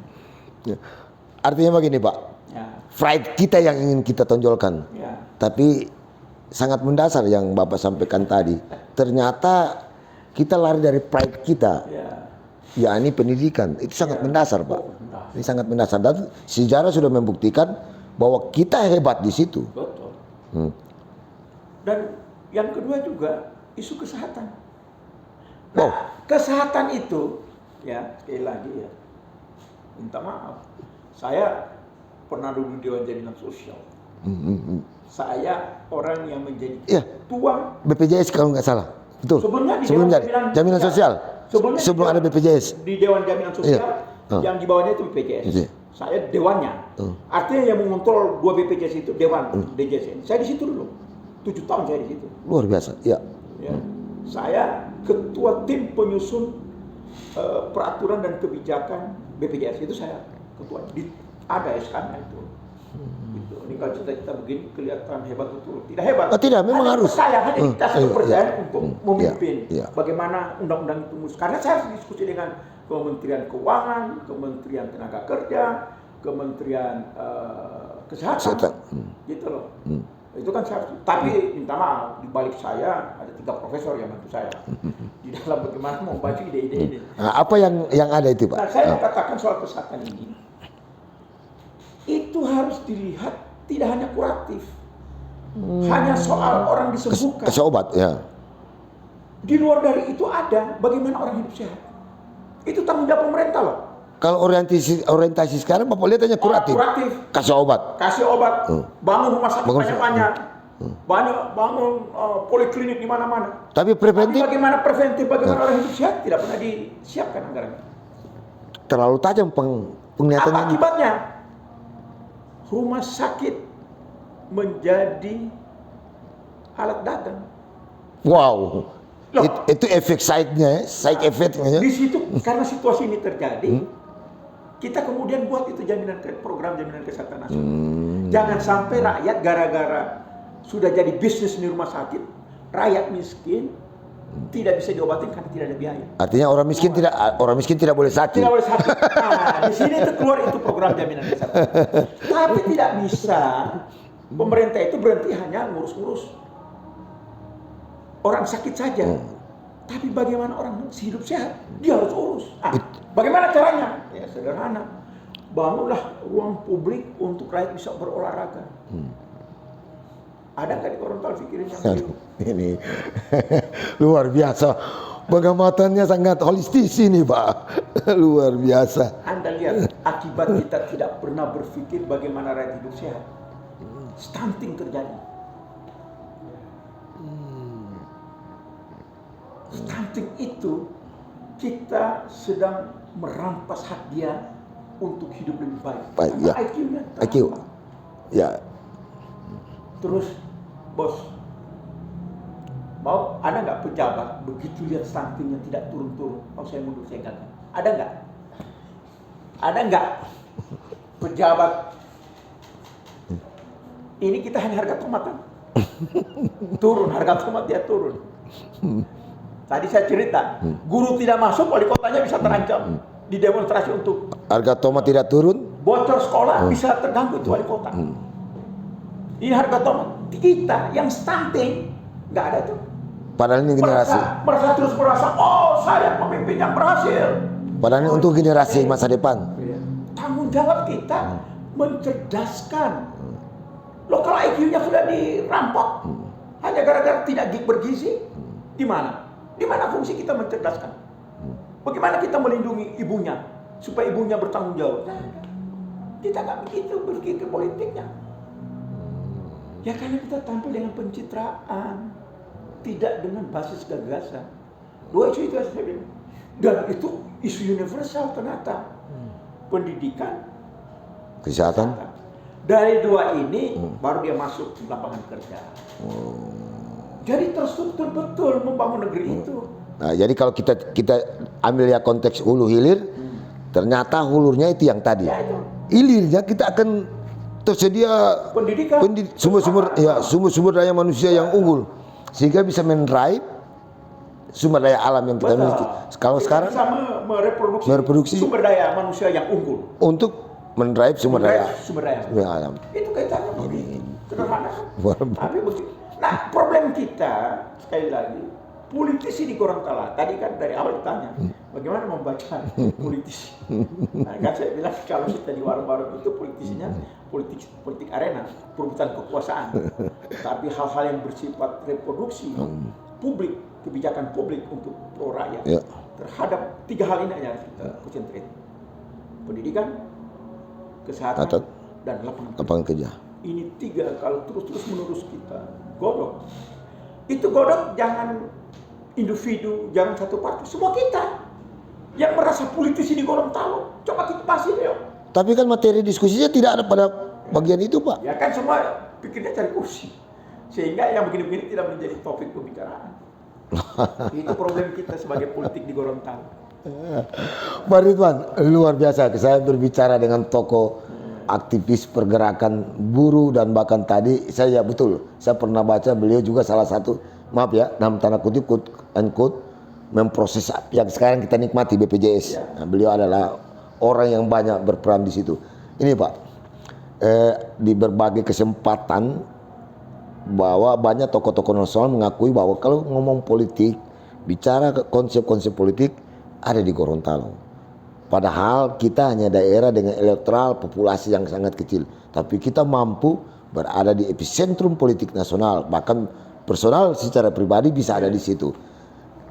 Artinya begini Pak, pride kita yang ingin kita tonjolkan, tapi sangat mendasar yang Bapak sampaikan tadi. Ternyata kita lari dari pride kita, yakni pendidikan. Itu sangat mendasar Pak. Ini sangat mendasar dan sejarah sudah membuktikan bahwa kita hebat di situ. Betul. Dan yang kedua juga isu kesehatan. Nah, kesehatan itu, ya sekali lagi ya, minta maaf. Saya pernah dulu di Dewan Jaminan Sosial. Saya orang yang menjadi ketua BPJS kalau nggak salah. Betul. Sebelumnya jaminan sosial. Sebelum ada BPJS. Di Dewan Jaminan Sosial yang di bawahnya itu BPJS. Saya dewannya. Artinya yang mengontrol 2 BPJS itu dewan DJSN. Saya di situ dulu. 7 tahun saya di situ. Luar biasa. Ya. Saya ketua tim penyusun peraturan dan kebijakan BPJS, itu saya ketua. Ada SK-nya itu. Gitu. Ini kalau cita-cita begini kelihatan hebat betul. Tidak hebat. Tidak, memang harus. Saya hanya dikasih kepercayaan untuk memimpin. Bagaimana undang-undang itu mulus. Karena saya harus diskusi dengan Kementerian Keuangan, Kementerian Tenaga Kerja, Kementerian Kesehatan. Gitu loh. Itu kan saya, tapi minta maaf, di balik saya ada 3 profesor yang bantu saya di dalam bagaimana mau membaca ide-ide ini. Nah, apa yang ada itu Pak? Nah, saya katakan soal kesehatan ini, itu harus dilihat tidak hanya kuratif, hanya soal orang disembuhkan. Kasih obat, ya. Di luar dari itu ada bagaimana orang hidup sehat. Itu tanggung jawab pemerintah loh. Kalau orientasi sekarang Bapak lihat hanya kuratif. Kasih obat. Bangun rumah sakit banyak-banyak. Bangun poliklinik di mana-mana. Tapi preventif. Tapi bagaimana preventif, bagaimana orang hidup sehat tidak pernah disiapkan anggarannya. Terlalu tajam penglihatannya. Apa akibatnya? Rumah sakit menjadi alat dagang. Wow. Itu efek side-nya, side effect-nya. Di situ karena situasi ini terjadi, kita kemudian buat itu program jaminan kesehatan nasional. Jangan sampai rakyat gara-gara sudah jadi bisnis di rumah sakit, rakyat miskin tidak bisa diobatin karena tidak ada biaya. Artinya orang miskin tidak boleh sakit. Tidak boleh sakit. Nah, di sini itu keluar itu program jaminan kesehatan. Tapi tidak bisa pemerintah itu berhenti hanya ngurus-ngurus orang sakit saja. Tapi bagaimana orang hidup sehat? Dia harus urus. Bagaimana caranya? Ya sederhana. Bangunlah ruang publik untuk rakyat bisa berolahraga. Ada nggak di Gorontalo pikirin yang itu? Ini luar biasa. Pengamatannya sangat holistis ini Pak. Luar biasa. Anda lihat akibat kita tidak pernah berpikir bagaimana rakyat hidup sehat. Stunting terjadi. Stunting itu kita sedang merampas hak dia untuk hidup lebih baik. Karena IQ-nya IQ. Ya. Terus bos, mau ada nggak pejabat begitu lihat stuntingnya tidak turun-turun? Oh saya mundur, saya gagal. Ada nggak? Ada nggak pejabat? Ini kita hanya harga tomat kan? Turun, harga tomat dia turun. Tadi saya cerita, guru tidak masuk, wali kotanya bisa terancam di demonstrasi untuk harga tomat tidak turun, bocor sekolah bisa terganggu itu wali kota. Ini harga tomat kita yang stunting nggak ada tuh. Padahal ini generasi. Merasa oh saya pemimpin yang berhasil. Padahal ini untuk generasi masa depan. Tanggung jawab kita mencerdaskan. Loh kalau IQ-nya sudah dirampok hanya gara-gara tidak bergizi, di mana? Di mana fungsi kita mencerdaskan? Bagaimana kita melindungi ibunya supaya ibunya bertanggung jawab? Kita nggak begitu berpikir politiknya. Ya karena kita tampil dengan pencitraan, tidak dengan basis gagasan. 2 isu itu saya bilang. Dan itu isu universal ternyata. Pendidikan, kesehatan. Dari dua ini baru dia masuk ke lapangan kerja. Jadi terstruktur betul membangun negeri itu. Nah, jadi kalau kita ambil ya konteks hulu hilir, ternyata hulurnya itu yang tadi. Ya, itu. Hilirnya kita akan tersedia Pendidikan, sumber daya manusia yang unggul sehingga bisa mendrive sumber daya alam yang kita miliki. Kalau kita sekarang bisa mereproduksi sumber daya manusia yang unggul untuk mendrive sumber daya alam. Itu kaitannya begini. Sederhana. Tapi begitu. Nah, problem kita sekali lagi politisi di Gorontalo. Tadi kan dari awal ditanya bagaimana membaca politisi. Nah, kan saya bilang kalau kita di warung-warung itu politisinya politik arena, perebutan kekuasaan. Tapi hal-hal yang bersifat reproduksi publik, kebijakan publik untuk pro rakyat terhadap 3 hal ini yang kita konsentrasi: pendidikan, kesehatan, dan lapangan kerja. Ini 3 kalau terus menerus kita godok. Itu godok jangan individu, jangan satu partai, semua kita yang merasa politisi di Gorontalo. Coba kita bahas ini yuk. Tapi kan materi diskusinya tidak ada pada bagian itu, Pak. Ya kan semua pikirnya cari kursi, sehingga yang begini-begini tidak menjadi topik pembicaraan. Itu problem kita sebagai politik di Gorontalo. Pak Ridwan, luar biasa. Saya berbicara dengan tokoh aktivis pergerakan buruh dan bahkan tadi saya betul, saya pernah baca beliau juga salah satu, maaf ya, dalam tanda kutip memproses yang sekarang kita nikmati BPJS. Nah, beliau adalah orang yang banyak berperan di situ. Ini Pak, di berbagai kesempatan bahwa banyak tokoh-tokoh nasional mengakui bahwa kalau ngomong politik, bicara konsep-konsep politik ada di Gorontalo. Padahal kita hanya daerah dengan elektoral populasi yang sangat kecil, tapi kita mampu berada di epicentrum politik nasional, bahkan personal secara pribadi bisa ada di situ.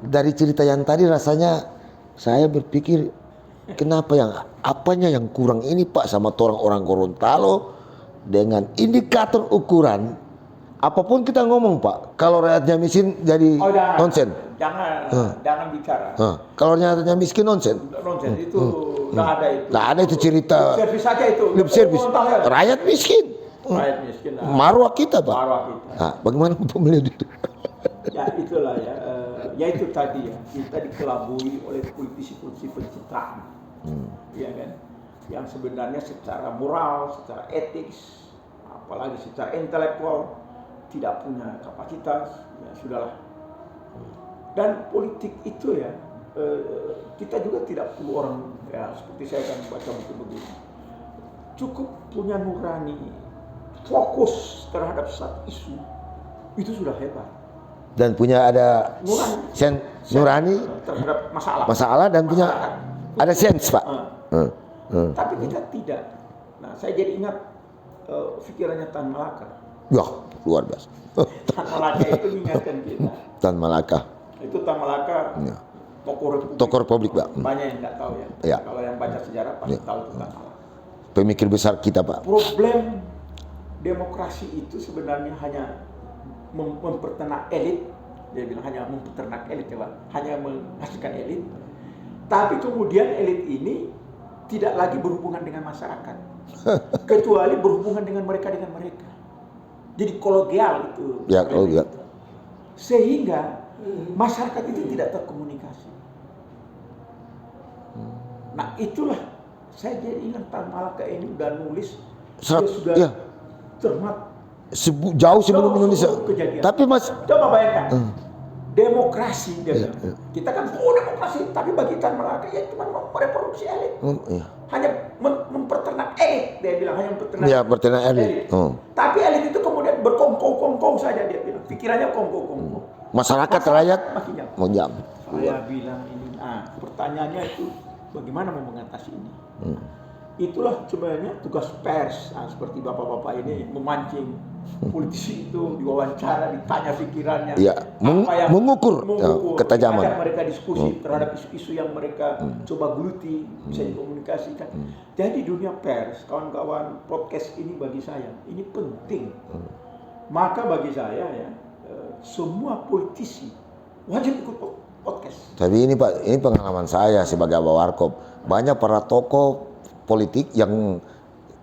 Dari cerita yang tadi rasanya saya berpikir kenapa apanya yang kurang ini Pak sama orang Gorontalo dengan indikator ukuran apapun kita ngomong Pak, kalau rakyatnya miskin jadi nonsen. Jangan bicara. Kalau rakyatnya miskin nonsen. Nonsen itu nggak ada itu. Nggak ada itu cerita. Lip service saja itu. Lip service. Rakyat miskin. Rakyat miskin. Marwah kita Pak. Marwah kita. Nah, bagaimana pemilihan itu? Ya itulah ya. Ya itu tadi ya. Kita dikelabui oleh politisi-politisi pencitraan. Iya kan. Yang sebenarnya secara moral, secara etik, apalagi secara intelektual tidak punya kapasitas, ya sudahlah. Dan politik itu ya, kita juga tidak perlu orang ya seperti saya kan baca buku begini. Cukup punya nurani, fokus terhadap satu isu, itu sudah hebat. Dan punya ada nurani terhadap masalah dan punya ada sense Pak. Tapi kita tidak. Nah, saya jadi ingat pikirannya Tan Malaka. Ya, luar biasa. Tan Malaka itu mengingatkan kita. Tan Malaka. Itu Tan Malaka, ya. Tokoh Republik, Pak. Banyak yang nggak tahu ya. Ya. Kalau yang baca sejarah pasti tahu tentang Malaka. Pemikir besar kita, Pak. Problem demokrasi itu sebenarnya hanya mempertenak elit. Dia bilang hanya mempertenak elit ya, Pak. Hanya menghasilkan elit. Tapi kemudian elit ini tidak lagi berhubungan dengan masyarakat. Kecuali berhubungan dengan mereka. Jadi kolegial itu. Ya, kolegial. Sehingga masyarakat itu tidak terkomunikasi. Nah, itulah saya jadi ingat Tan Malaka ini udah nulis dia sudah cermat jauh sebelum Indonesia. Kejadian. Tapi Mas, coba bayangkan. Demokrasi dia bilang. Kita kan demokrasi, tapi bagi Tan Malaka ya cuma mereproduksi elit. Hanya memperternak elit, dia bilang hanya memperternak elit. Tapi elit itu kemudian berkongkong saja dia bilang. Pikirannya kongkong. Masyarakat rakyat menjam. Saya bilang ini, pertanyaannya itu bagaimana mau mengatasi ini? Itulah sebenarnya tugas pers, seperti bapak-bapak ini memancing politisi itu, diwawancara, ditanya pikirannya, mengukur ketajaman. Mereka diskusi terhadap isu-isu yang mereka coba geluti, bisa dikomunikasikan. Jadi dunia pers, kawan-kawan, podcast ini bagi saya ini penting. Maka bagi saya ya, semua politisi wajib ikut podcast. Tapi ini Pak, ini pengalaman saya sebagai Abah Warkop. Banyak para tokoh politik yang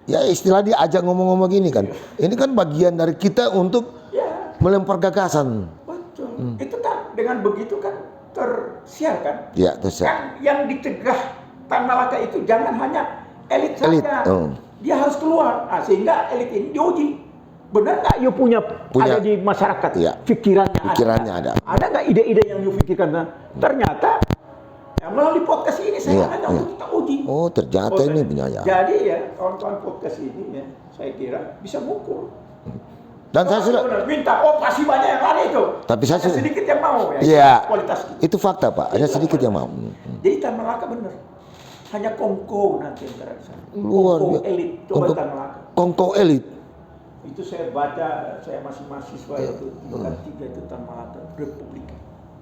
Ya istilah diajak ngomong-ngomong gini kan. Ini kan bagian dari kita untuk melempar gagasan. Betul. Itu kan dengan begitu kan tersiar kan. Ya, tersiar. Kan yang dicegah Tan Malaka itu jangan hanya elit saja. Dia harus keluar. Nah, sehingga elit ini diuji. Benar nggak you punya ada di masyarakat? Ya. Pikirannya ada. Ada nggak ide-ide yang you pikirkan? Ternyata melalui podcast ini saya hanya untuk kita uji. Oh, ternyata ini punya ya. Jadi ya kawan-kawan podcast ini ya saya kira bisa mengukur. Dan saya sudah minta pasti banyak yang lari itu. Tapi saya sedikit yang mau ya. Iya. Kualitas itu fakta Pak. Hanya sedikit yang mau. Jadi Tan Malaka benar. Hanya kongko nanti yang terasa. Luar kongko elit. Coba Tan Malaka. Kongko elit. Itu saya baca, saya masih mahasiswa itu tingkat 3 itu Tan Malaka Republik.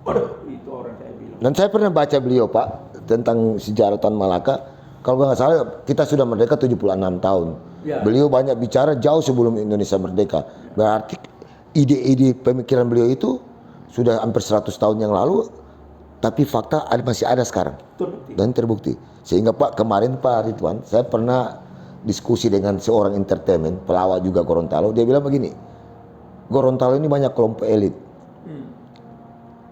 Waduh, itu orang saya bilang. Dan saya pernah baca beliau Pak tentang sejarah Tan Malaka. Kalau nggak salah kita sudah merdeka 76 tahun. Ya. Beliau banyak bicara jauh sebelum Indonesia merdeka. Berarti ide-ide pemikiran beliau itu sudah hampir 100 tahun yang lalu. Tapi fakta masih ada sekarang. Terbukti. Dan terbukti. Sehingga Pak kemarin Pak Ridwan, saya pernah diskusi dengan seorang entertainment, pelawak juga Gorontalo. Dia bilang begini, Gorontalo ini banyak kelompok elit.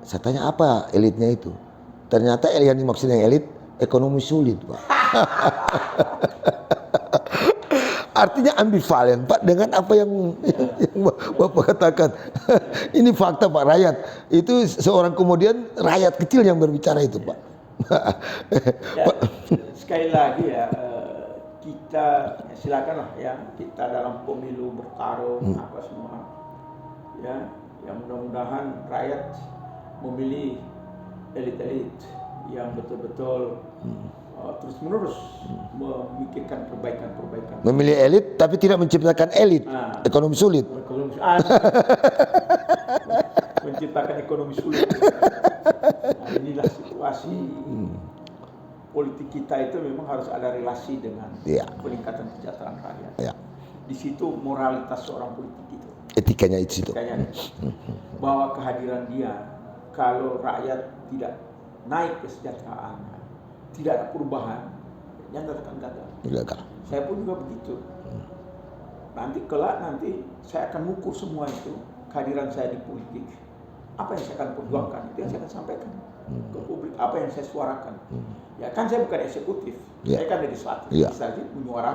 Saya tanya apa elitnya itu? Ternyata yang dimaksud yang elit ekonomi sulit, Pak. Artinya ambivalen, Pak, dengan apa yang Bapak katakan. Ini fakta, Pak. Rakyat itu seorang kemudian rakyat kecil yang berbicara itu, Pak. Ya, sekali lagi ya, kita silakanlah ya kita dalam pemilu bertarung apa semua, ya, yang mudah-mudahan rakyat memilih elit-elit yang betul-betul terus-menerus memikirkan perbaikan-perbaikan. Memilih elit tapi tidak menciptakan elit. Ekonomi sulit. Menciptakan ekonomi sulit. Nah, inilah situasi politik kita itu memang harus ada relasi dengan peningkatan kesejahteraan rakyat. Di situ moralitas seorang politik itu. Etikanya itu. Bahwa kehadiran dia kalau rakyat tidak naik kesejahteraannya, tidak ada perubahan, yang akan gagal. Saya pun juga begitu. Nanti saya akan mengukur semua itu, kehadiran saya di politik. Apa yang saya akan perjuangkan, itu yang saya akan sampaikan ke publik, apa yang saya suarakan. Ya kan saya bukan eksekutif, saya kan legislatif. Saya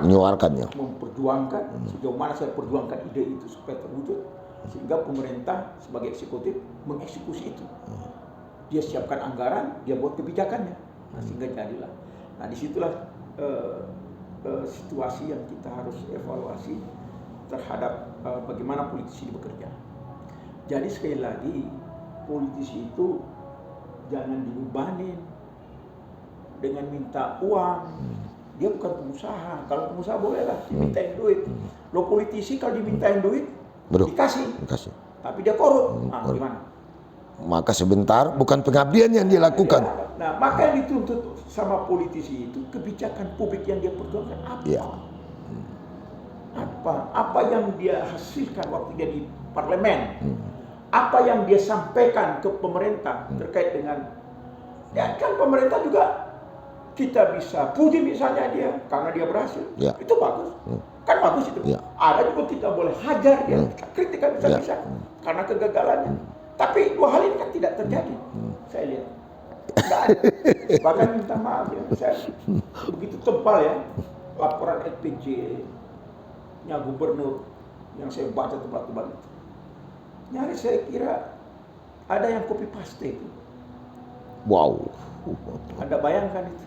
menyuarakan, memperjuangkan sejauh mana saya perjuangkan ide itu supaya terwujud, sehingga pemerintah sebagai eksekutif mengeksekusi itu. Dia siapkan anggaran, dia buat kebijakannya, sehingga jadilah. Nah disitulah situasi yang kita harus evaluasi terhadap bagaimana politisi bekerja. Jadi sekali lagi politisi itu jangan dibebanin dengan minta uang. Dia bukan pengusaha. Kalau pengusaha bolehlah dimintain duit. Lo politisi kalau dimintain duit dikasih. Tapi dia korup. Gimana? Maka sebentar bukan pengabdian yang dia lakukan. Nah, maka yang dituntut sama politisi itu kebijakan publik yang dia perjuangkan apa? Apa yang dia hasilkan waktu dia di parlemen? Apa yang dia sampaikan ke pemerintah terkait dengan kan pemerintah juga kita bisa puji misalnya dia karena dia berhasil. Itu bagus. Kan bagus itu. Ada juga kita boleh hajar dia, kritik kan bisa karena kegagalannya. Tapi dua hal ini kan tidak terjadi. Saya lihat. Enggak ada. Bahkan minta maaf ya. Saya begitu tebal ya laporan LPG-nya gubernur yang saya baca tebal-tebal itu. Nyaris saya kira ada yang copy paste itu. Wow. Anda bayangkan itu.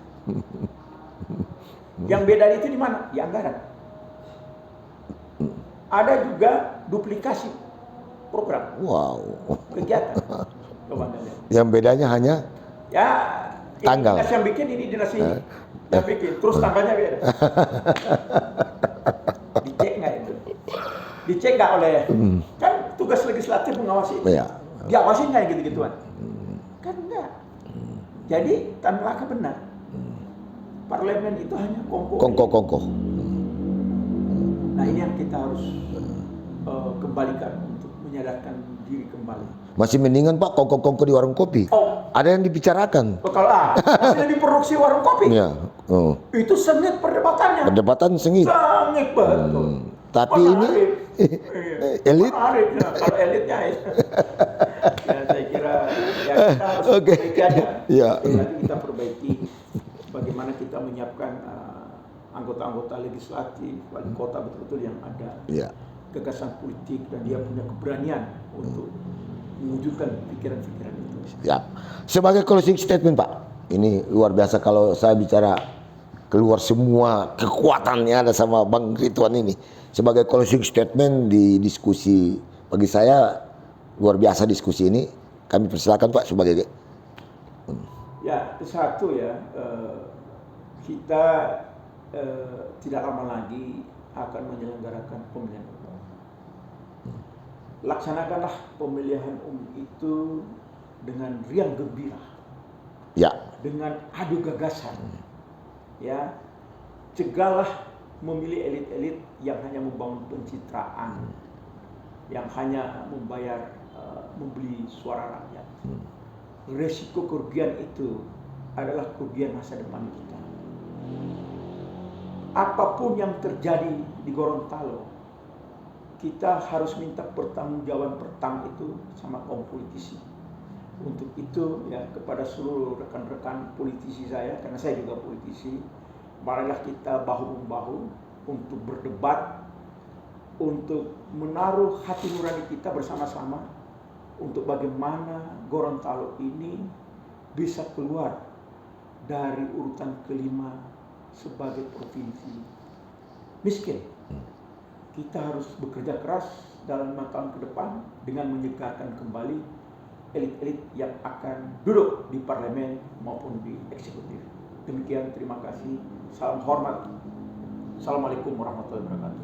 Yang beda itu di mana? Di anggaran. Ada juga duplikasi program. Wow. Kegiatan. Yang bedanya hanya tanggal. Dinas yang bikin ini, dinas ini yang bikin. Terus tanggalnya beda. Dicek nggak itu? Dicek nggak oleh kan tugas legislatif mengawasi. Diawasin nggak gitu-gituan? Kan enggak. Jadi Tan Malaka benar. Parlemen itu hanya kongko. Nah ini yang kita harus kembalikan untuk menyadarkan diri kembali. Masih mendingan Pak kongko di warung kopi. Ada yang dibicarakan. Masih lebih produksi warung kopi. Itu sengit perdebatannya. Perdebatan sengit. Sangat Bangik betul. Tapi ini elit. Nah, kalau elitnya ya saya kira ya kita harus perbaiki aja. Ya. Nanti kita perbaiki bagaimana kita menyiapkan anggota-anggota legislatif, wali kota betul-betul yang ada gagasan politik dan dia punya keberanian untuk mewujudkan pikiran-pikiran itu. Ya. Sebagai closing statement Pak, ini luar biasa kalau saya bicara keluar semua kekuatannya ada sama Bang Ridwan ini. Sebagai closing statement di diskusi bagi saya luar biasa diskusi ini. Kami persilakan Pak sebagai ya satu ya kita tidak lama lagi akan menyelenggarakan pemilihan umum. Laksanakanlah pemilihan umum itu dengan riang gembira, dengan adu gagasan, ya cegahlah memilih elit-elit yang hanya membangun pencitraan, yang hanya membeli suara rakyat. Resiko kerugian itu adalah kerugian masa depan kita. Apapun yang terjadi di Gorontalo, kita harus minta pertanggungjawaban pertama itu sama kaum politisi. Untuk itu ya kepada seluruh rekan-rekan politisi saya, karena saya juga politisi, marilah kita bahu-membahu untuk berdebat, untuk menaruh hati nurani kita bersama-sama untuk bagaimana Gorontalo ini bisa keluar dari urutan kelima sebagai provinsi miskin. Kita harus bekerja keras dalam 5 tahun ke depan dengan menyegarkan kembali elit-elit yang akan duduk di parlemen maupun di eksekutif. Demikian, terima kasih. Salam hormat. Assalamualaikum warahmatullahi wabarakatuh.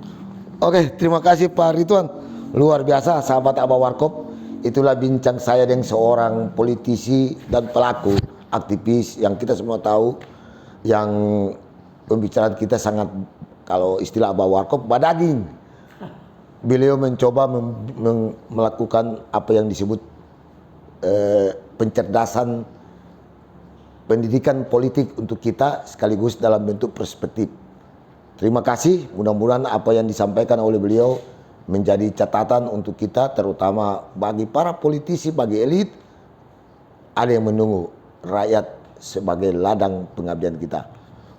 Oke, terima kasih Pak Ridwan. Luar biasa sahabat Abah Warkop. Itulah bincang saya dengan seorang politisi dan pelaku aktivis yang kita semua tahu, yang pembicaraan kita sangat, kalau istilah Abah Warkop, badaging. Beliau mencoba melakukan apa yang disebut pencerdasan pendidikan politik untuk kita sekaligus dalam bentuk perspektif. Terima kasih, mudah-mudahan apa yang disampaikan oleh beliau menjadi catatan untuk kita, terutama bagi para politisi, bagi elit. Ada yang menunggu rakyat sebagai ladang pengabdian kita.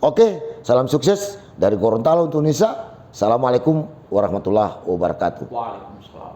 Oke, salam sukses dari Gorontalo untuk Indonesia. Assalamualaikum warahmatullahi wabarakatuh. Waalaikumsalam.